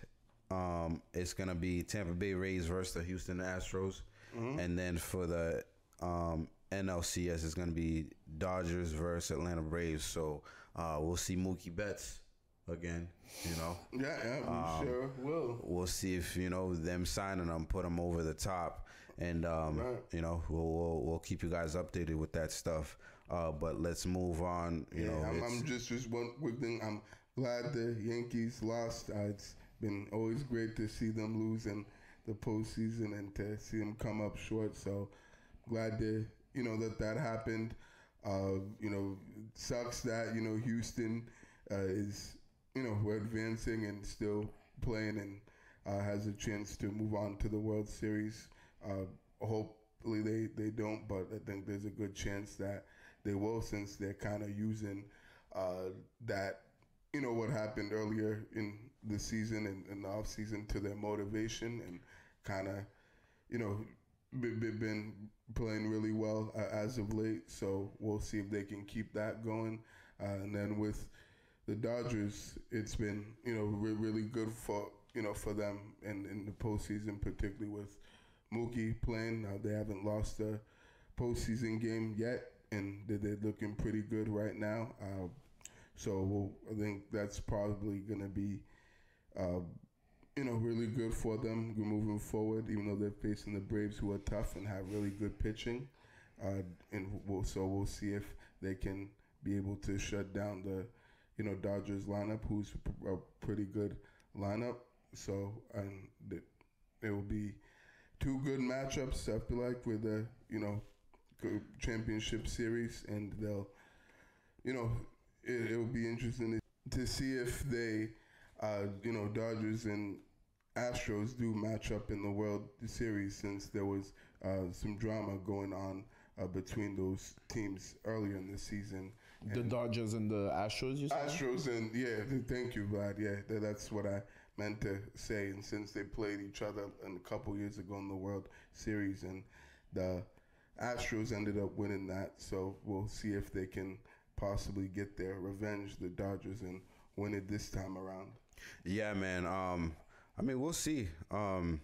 it's gonna be Tampa Bay Rays versus the Houston Astros, and then for the NLCS, it's gonna be Dodgers versus Atlanta Braves. So we'll see Mookie Betts again. Yeah, we sure will. We'll see if them signing them put them over the top, and we'll keep you guys updated with that stuff. But let's move on. I'm just one quick thing. I'm glad the Yankees lost. It's been always great to see them lose in the postseason and to see them come up short. So glad to that happened. Sucks that Houston is we're advancing and still playing and has a chance to move on to the World Series. Hopefully they don't, but I think there's a good chance that they will, since they're kind of using that what happened earlier in the season and in the off season to their motivation, and kind of been playing really well as of late. So we'll see if they can keep that going. And then with the Dodgers, it's been really good for for them in the postseason, particularly with Mookie playing. They haven't lost a postseason game yet, and they're looking pretty good right now. So I think that's probably going to be really good for them moving forward, even though they're facing the Braves, who are tough and have really good pitching. And we'll see if they can be able to shut down the Dodgers lineup, who's a pretty good lineup. So it will be two good matchups, I feel like, with the championship series, and they'll it will be interesting to see if they Dodgers and Astros do match up in the World Series, since there was some drama going on between those teams earlier in the season. The Dodgers and the Astros, you said? Astros and, thank you, Vlad. Yeah, that's what I meant to say. And since they played each other a couple years ago in the World Series, and the Astros ended up winning that, so we'll see if they can possibly get their revenge, the Dodgers, and win it this time around. Yeah, man. We'll see. I'm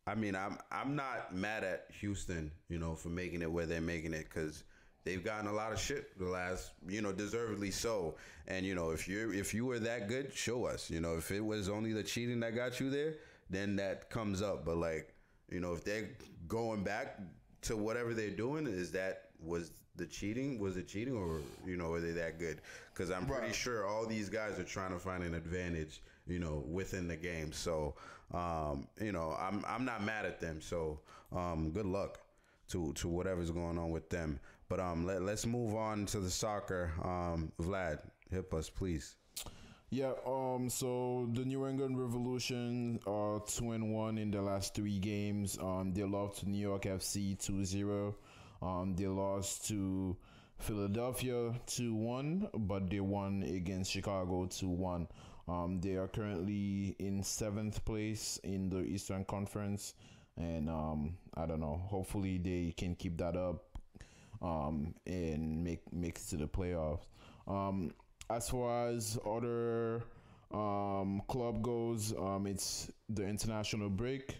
not mad at Houston, for making it where they're making it, because they've gotten a lot of shit the last, deservedly so. And if you were that good, show us. If it was only the cheating that got you there, then that comes up. But if they're going back to whatever they're doing, was it cheating, or are they that good? Because I'm pretty sure all these guys are trying to find an advantage, within the game. So I'm not mad at them. So good luck to whatever's going on with them. But let's move on to the soccer. Vlad, hit us, please. Yeah, so the New England Revolution are 2-1 in the last 3 games. They lost to New York FC 2-0. They lost to Philadelphia 2-1, but they won against Chicago 2-1. They are currently in 7th place in the Eastern Conference, and I don't know. Hopefully they can keep that up and make it to the playoffs. As far as other club goes, it's the international break.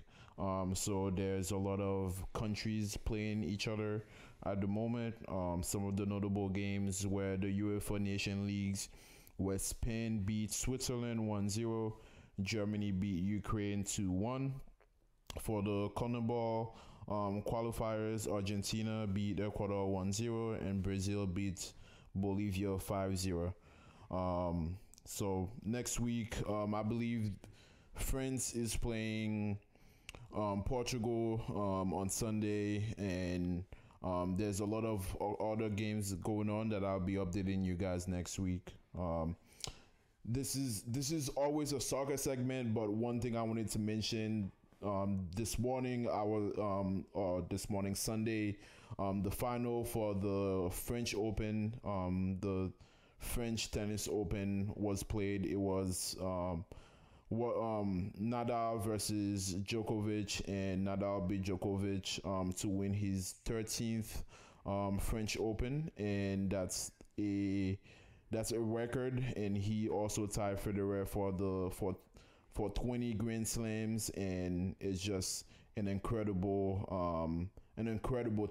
So there's a lot of countries playing each other at the moment. Some of the notable games were the UEFA Nation Leagues, where Spain beat Switzerland 1-0, Germany beat Ukraine 2-1. For the CONMEBOL qualifiers, Argentina beat Ecuador 1-0, and Brazil beat Bolivia 5-0. So next week, I believe France is playing Portugal on Sunday, and there's a lot of other games going on that I'll be updating you guys next week. This is always a soccer segment, but one thing I wanted to mention, this morning, this morning Sunday, the final for the French Open, the French Tennis Open was played. It was Nadal versus Djokovic, and Nadal beat Djokovic to win his 13th French Open, and that's a that's a record, and he also tied Federer for 20 Grand Slams, and it's just an incredible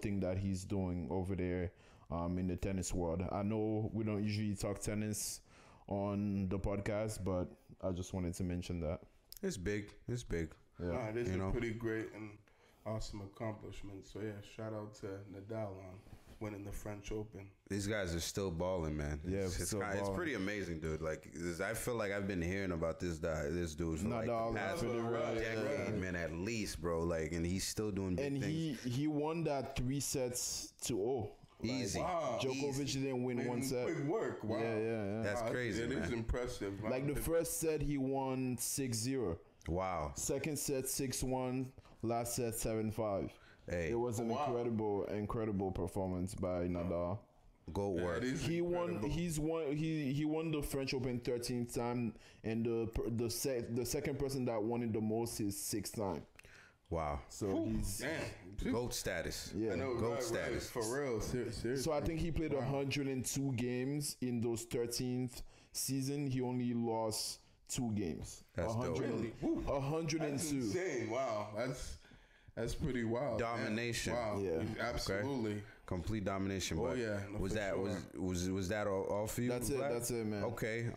thing that he's doing over there in the tennis world. I know we don't usually talk tennis on the podcast, but I just wanted to mention that. It's big. It's big. Yeah. It is a pretty great and awesome accomplishment. So yeah, shout out to Nadal on winning the French Open. These guys are still balling, man. Yeah, it's pretty amazing, dude. Like, I feel like I've been hearing about this dude for like the past decade, man, at least, bro. Like, and he's still doing big things. And he won that 3-0. Easy. Wow. Djokovic didn't win one set. Quick work. Wow. Yeah. That's crazy, man. It is impressive. Like the first set, he won 6-0. Wow. Second set, 6-1. Last set, 7-5. Hey, it was an incredible performance by Nadal. Go work. He won the French Open 13th time, and the second person that won it the most is 6th time. Wow. So he's GOAT status. Yeah, GOAT status. For real, seriously. So I think he played 102 games in those 13th season. He only lost 2 games. That's dope. 102. That's insane. Wow. That's pretty wild. Domination. Man. Wow. Yeah. Absolutely. Okay. Complete domination. Oh but yeah. No, was that sure. was that all for you? That's it. Vlad? That's it, man. Okay.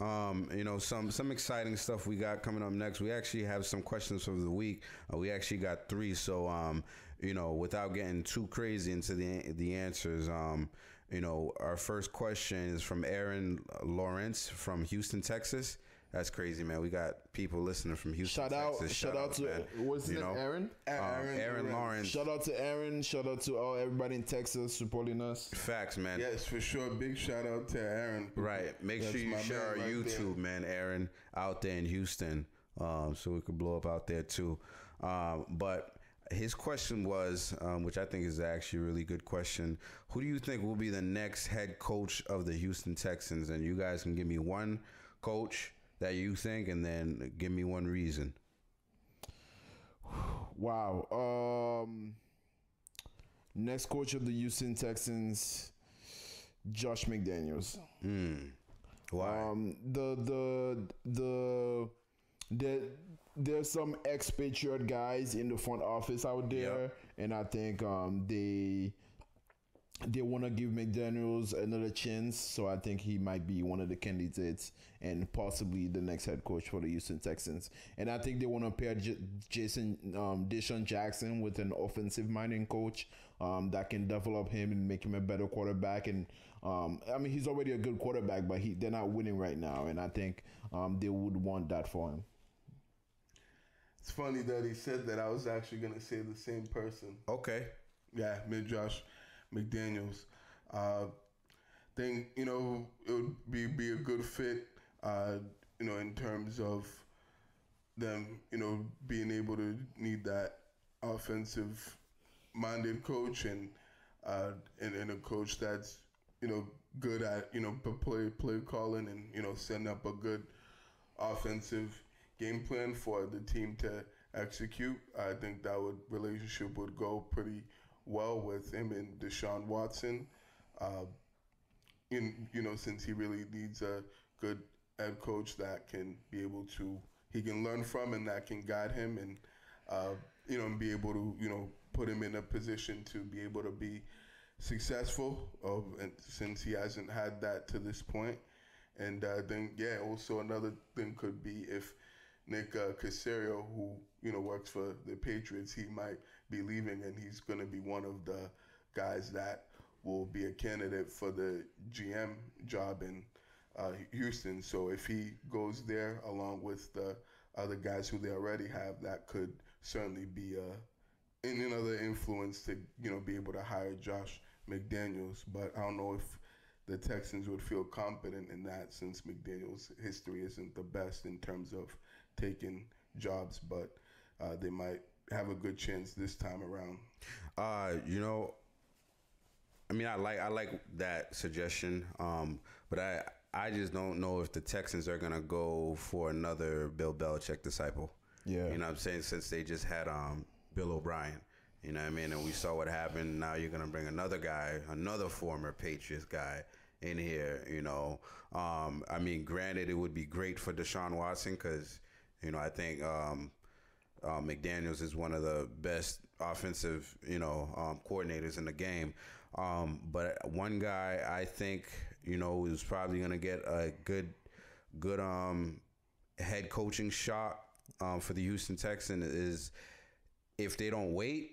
Some exciting stuff we got coming up next. We actually have some questions of the week. We actually got 3. So without getting too crazy into the answers, our first question is from Aaron Lawrence from Houston, Texas. That's crazy, man. We got people listening from Houston, Texas. Shout out to what's his name? Aaron? Aaron Lawrence. Shout out to Aaron. Shout out to everybody in Texas supporting us. Facts, man. Yes, for sure. Big shout out to Aaron. Right. Make sure you share our YouTube, man. Aaron out there in Houston, so we could blow up out there too. But his question was, which I think is actually a really good question. Who do you think will be the next head coach of the Houston Texans? And you guys can give me one coach that you think, and then give me one reason. Wow. Next coach of the Houston Texans, Josh McDaniels. Why? There's some expatriate guys in the front office out there, and I think they want to give McDaniels another chance, so I think he might be one of the candidates and possibly the next head coach for the Houston Texans. And I think they want to pair Deshaun Jackson with an offensive-minded coach that can develop him and make him a better quarterback. And he's already a good quarterback, but they're not winning right now, and I think they would want that for him. It's funny that he said that. I was actually going to say the same person. Okay. Yeah, Josh McDaniels. Think it would be a good fit. In terms of them, being able to need that offensive-minded coach and a coach that's good at play calling and setting up a good offensive game plan for the team to execute. I think that relationship would go pretty well with him and Deshaun Watson. Since he really needs a good head coach that can be able to, he can learn from and that can guide him and, and be able to, put him in a position to be able to be successful. And since he hasn't had that to this point. And also another thing could be if Nick Caserio, who, works for the Patriots, he might be leaving and he's going to be one of the guys that will be a candidate for the GM job in Houston. So if he goes there along with the other guys who they already have, that could certainly be another influence to, be able to hire Josh McDaniels. But I don't know if the Texans would feel confident in that, since McDaniels' history isn't the best in terms of taking jobs, but they might have a good chance this time around. I like that suggestion, but I just don't know if the Texans are gonna go for another Bill Belichick disciple. Yeah, you know what I'm saying, since they just had Bill O'Brien. You know what I mean? And we saw what happened. Now you're gonna bring another guy, another former Patriots guy, in here. I mean, granted, it would be great for Deshaun Watson because, I think McDaniels is one of the best offensive, coordinators in the game. But one guy I think, is probably going to get a good head coaching shot for the Houston Texans is if they don't wait.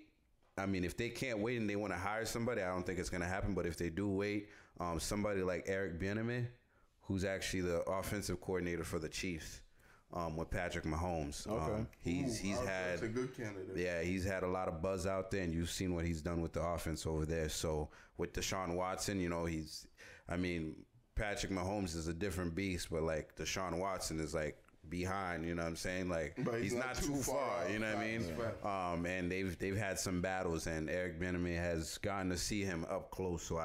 I mean, if they can't wait and they want to hire somebody, I don't think it's going to happen. But if they do wait, somebody like Eric Bieniemy, who's actually the offensive coordinator for the Chiefs, with Patrick Mahomes. Okay. He's had that's a good candidate. Yeah, he's had a lot of buzz out there, and you've seen what he's done with the offense over there. So with Deshaun Watson, Patrick Mahomes is a different beast, but like Deshaun Watson is like behind, you know what I'm saying? Like But he's not too far, you know what I mean? And they've had some battles, and Eric Bieniemy has gotten to see him up close, so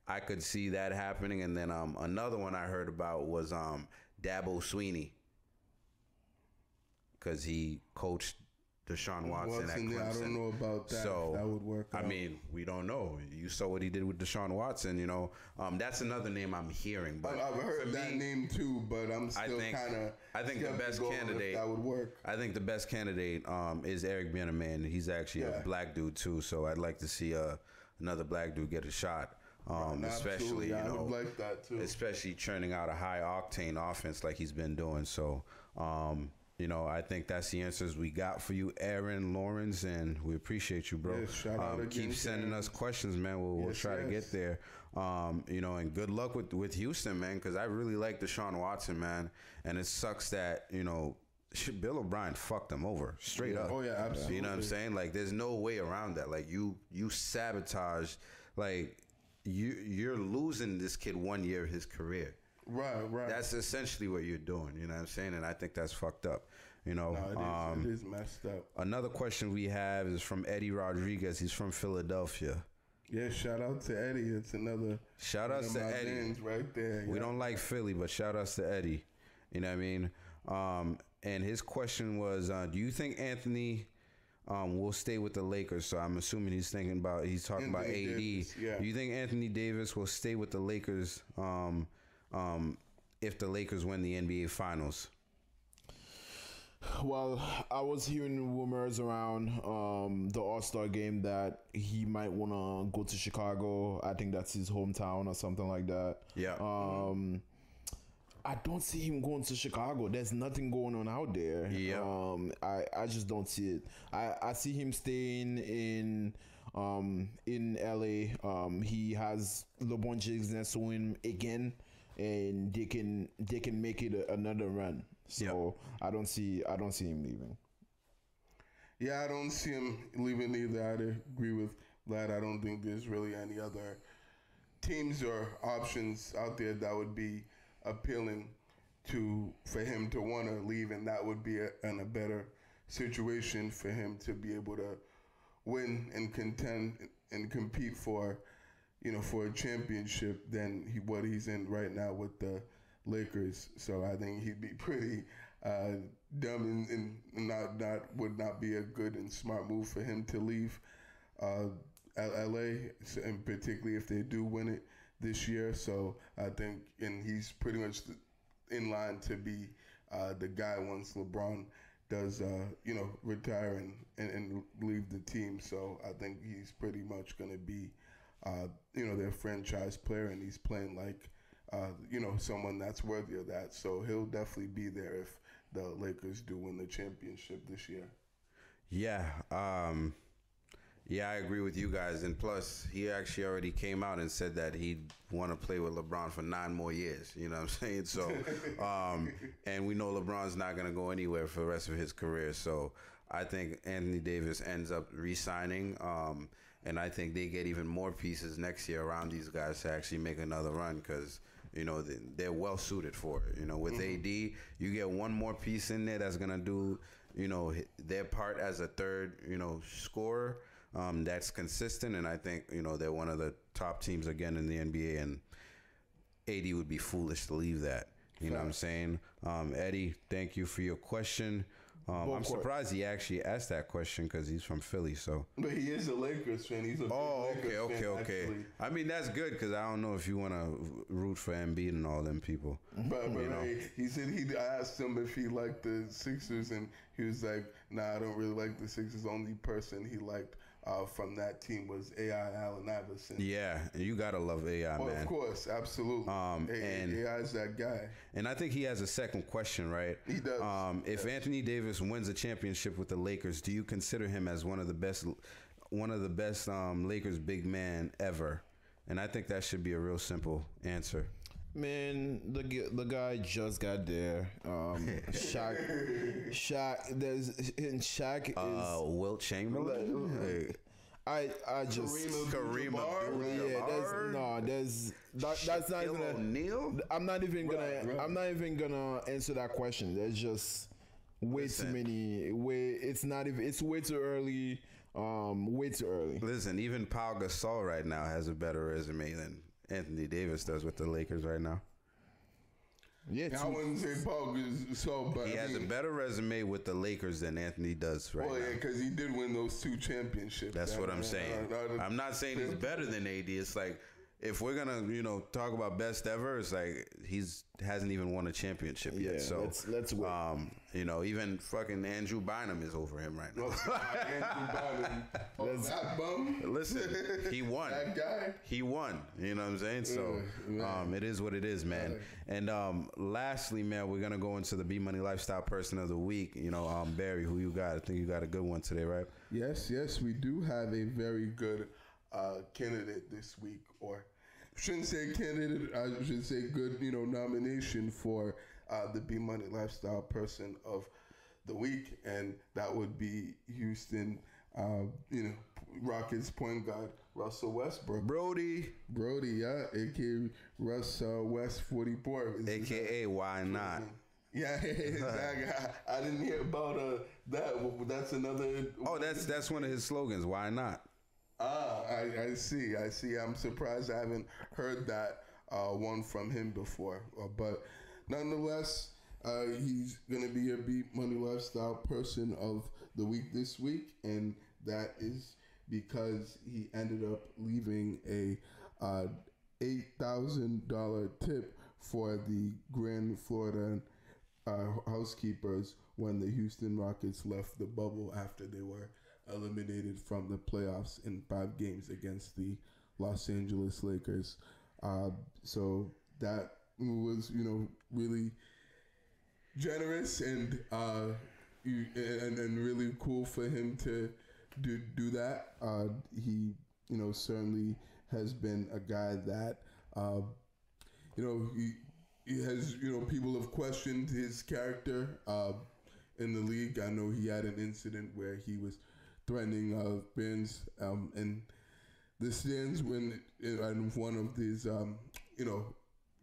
I could see that happening. And then another one I heard about was Dabo Sweeney, because he coached Deshaun Watson at Clemson. I don't know about that. So if that would work out. I mean, we don't know. You saw what he did with Deshaun Watson. That's another name I'm hearing. But I've heard that name too, but I'm still kind of. I think the best candidate that would work. I think the best candidate is Eric Bieniemy, and he's actually a black dude too. So I'd like to see another black dude get a shot. Especially I would like that too. Especially churning out a high octane offense like he's been doing. So. I think that's the answers we got for you, Aaron Lawrence, and we appreciate you, bro. Yes, shout out again, keep sending us questions, man. We'll try to get there. And good luck with Houston, man, because I really like Deshaun Watson, man. And it sucks that, Bill O'Brien fucked them over straight up. Oh, yeah, absolutely. You know what I'm saying? Like, there's no way around that. Like, you sabotage, like, you're losing this kid 1 year of his career. Right. That's essentially what you're doing, you know what I'm saying? And I think that's fucked up, No, it is messed up. Another question we have is from Eddie Rodriguez. He's from Philadelphia. Yeah, shout out to Eddie. It's another shout out to Eddie right there. We don't like Philly, but shout outs to Eddie. You know what I mean? And his question was, do you think Anthony will stay with the Lakers? So I'm assuming he's talking about AD. Davis, yeah. Do you think Anthony Davis will stay with the Lakers if the Lakers win the NBA Finals? Well, I was hearing rumors around the All-Star game that he might want to go to Chicago. I think that's his hometown or something like that. Yeah. I don't see him going to Chicago. There's nothing going on out there. Yeah. I just don't see it. I see him staying in LA. He has LeBron James next to him again, and they can make it another run. So I don't see him leaving. Yeah, I don't see him leaving either. I agree with that. I don't think there's really any other teams or options out there that would be appealing for him to want to leave, and that would be in a better situation for him to be able to win and contend and compete for a championship than what he's in right now with the Lakers. So I think he'd be pretty dumb and would not be a good and smart move for him to leave LA, and particularly if they do win it this year. So I think, and he's pretty much in line to be the guy once LeBron does retire and leave the team. So I think he's pretty much going to be their franchise player, and he's playing like someone that's worthy of that. So he'll definitely be there if the Lakers do win the championship this year. Yeah. I agree with you guys. And plus, he actually already came out and said that he'd want to play with LeBron for 9 more years. You know what I'm saying? So, and we know LeBron's not going to go anywhere for the rest of his career. So I think Anthony Davis ends up re-signing. And I think they get even more pieces next year around these guys to actually make another run, because they're well suited for it. With AD, you get one more piece in there that's gonna do their part as a third scorer that's consistent, and I think they're one of the top teams again in the NBA, and AD would be foolish to leave that. You know what I'm saying? Eddie, thank you for your question. I'm surprised he actually asked that question because he's from Philly. So, but he is a Lakers fan. He's a big Lakers fan, okay. actually. I mean, that's good because I don't know if you want to root for Embiid and all them people. But he said I asked him if he liked the Sixers, and he was like, "Nah, I don't really like the Sixers. The only person he liked from that team was AI Allen Iverson." Yeah, you gotta love AI, man. Of course, absolutely. And AI's that guy. And I think he has a second question, right? He does. If Anthony Davis wins a championship with the Lakers, do you consider him as one of the best Lakers big man ever? And I think that should be a real simple answer. Man, the guy just got there. Shaq. Shaq is Wilt Chamberlain. I just Kareem that's not even O'Neal. I'm not even gonna answer that question. There's just way too many. It's way too early. Way too early. Listen, even Pau Gasol right now has a better resume than Anthony Davis does with the Lakers right now. Yeah, I wouldn't say Paul Gasol, but he has a better resume with the Lakers than Anthony does right now. Well, yeah, because he did win those 2 championships. That's what I'm saying. I'm not saying he's better than AD. It's like, if we're gonna, talk about best ever, it's like he's hasn't even won a championship yet. So let's wait. Even fucking Andrew Bynum is over him right now. Andrew Bynum, that bum. Listen, he won. That guy. He won. You know what I'm saying? So it is what it is, man. And lastly, man, we're gonna go into the B Money Lifestyle Person of the Week. Barry, who you got? I think you got a good one today, right? Yes, we do have a very good candidate this week, or shouldn't say candidate, I should say good, nomination for the B Money Lifestyle Person of the Week, and that would be Houston, Rockets point guard Russell Westbrook. Brody, yeah, aka Russ West 44, aka Why Not? Yeah, exactly. I didn't hear about that. That's another. Oh, that's one of his slogans. Why not? I see. I'm surprised I haven't heard that one from him before. But nonetheless, he's going to be a Beat Money Lifestyle Person of the Week this week, and that is because he ended up leaving a $8,000 tip for the Grand Florida housekeepers when the Houston Rockets left the bubble after they were eliminated from the playoffs in 5 games against the Los Angeles Lakers. So that was, really generous and really cool for him to do that. He, certainly has been a guy that, he has, people have questioned his character in the league. I know he had an incident where he was threatening fans in the stands when in one of these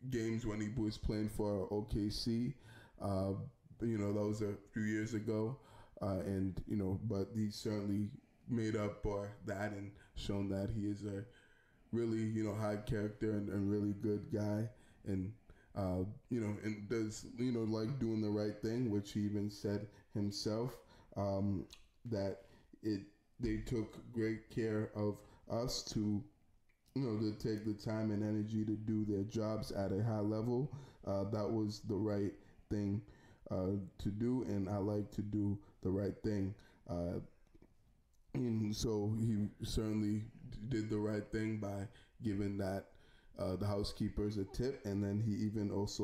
games when he was playing for OKC. That was a few years ago, but he certainly made up for that and shown that he is a really high character and really good guy, and and does like doing the right thing, which he even said himself that they took great care of us to take the time and energy to do their jobs at a high level. That was the right thing to do, and I like to do the right thing. And so he certainly did the right thing by giving that the housekeepers a tip, and then he even also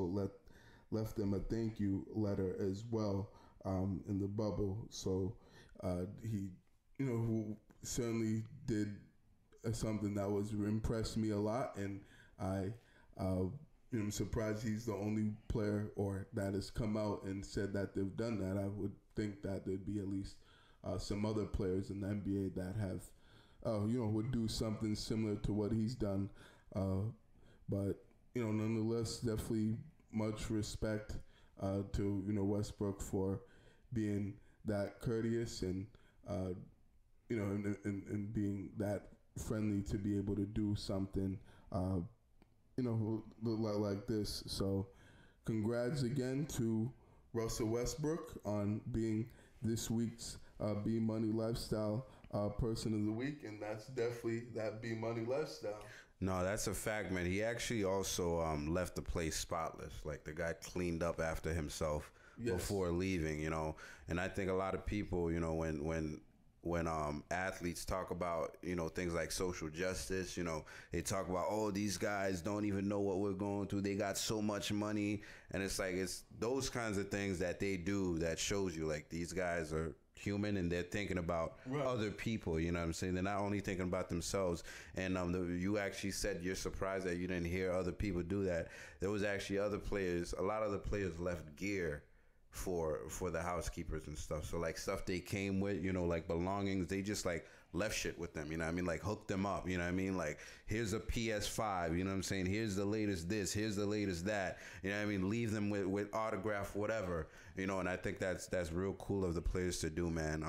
left them a thank you letter as well in the bubble. So he who certainly did something that was impressed me a lot, and I'm surprised he's the only player or that has come out and said that they've done that. I would think that there'd be at least some other players in the NBA that have would do something similar to what he's done. But nonetheless, definitely much respect to Westbrook for being that courteous and and being that friendly to be able to do something like this. So congrats again to Russell Westbrook on being this week's B Money Lifestyle Person of the Week, and that's definitely that B Money Lifestyle. No, that's a fact, man. He actually also left the place spotless. Like, the guy cleaned up after himself before leaving, you know. And I think a lot of people, you know, when athletes talk about, you know, things like social justice, you know, they talk about, oh, these guys don't even know what we're going through. They got so much money. And it's like, it's those kinds of things that they do that shows you, like, these guys are human and they're thinking about other people, you know what I'm saying? They're not only thinking about themselves. And you actually said you're surprised that you didn't hear other people do that. There was actually other players, a lot of the players left gear for the housekeepers and stuff. So, like, stuff they came with, you know, like belongings, they just like left shit with them, you know what I mean? Like, hooked them up, you know what I mean? Like, here's a PS5, you know what I'm saying? Here's the latest this, here's the latest that, you know what I mean? Leave them with autograph, whatever, you know. And I think that's real cool of the players to do, man.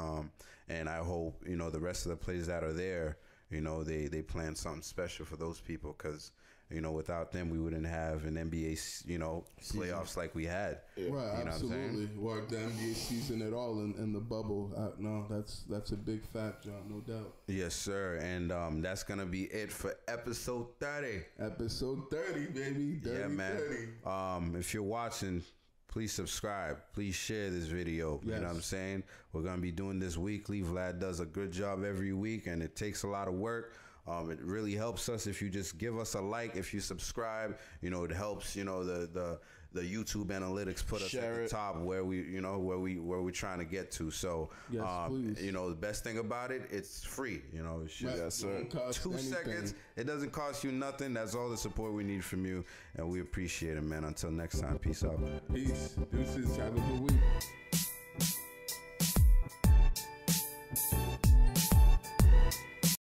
And I hope, you know, the rest of the players that are there, you know, they plan something special for those people, because, you know, without them, we wouldn't have an NBA, you know, playoffs like we had. Right, you know absolutely. Or the NBA season at all in the bubble. No, that's a big fact, John, no doubt. Yes, sir. And that's going to be it for episode 30. Episode 30, baby. 30, yeah, man. 30. If you're watching, please subscribe. Please share this video. Yes. You know what I'm saying? We're going to be doing this weekly. Vlad does a good job every week, and it takes a lot of work. It really helps us if you just give us a like, if you subscribe. You know, it helps, you know, the YouTube analytics put us at the top where we, you know, where we're trying to get to. So, yes, please. you know, the best thing about it, it's free. You know, it's just yes, sir. 2 seconds. It doesn't cost you nothing. That's all the support we need from you, and we appreciate it, man. Until next time, peace out. Peace. Deuces. Have a good week.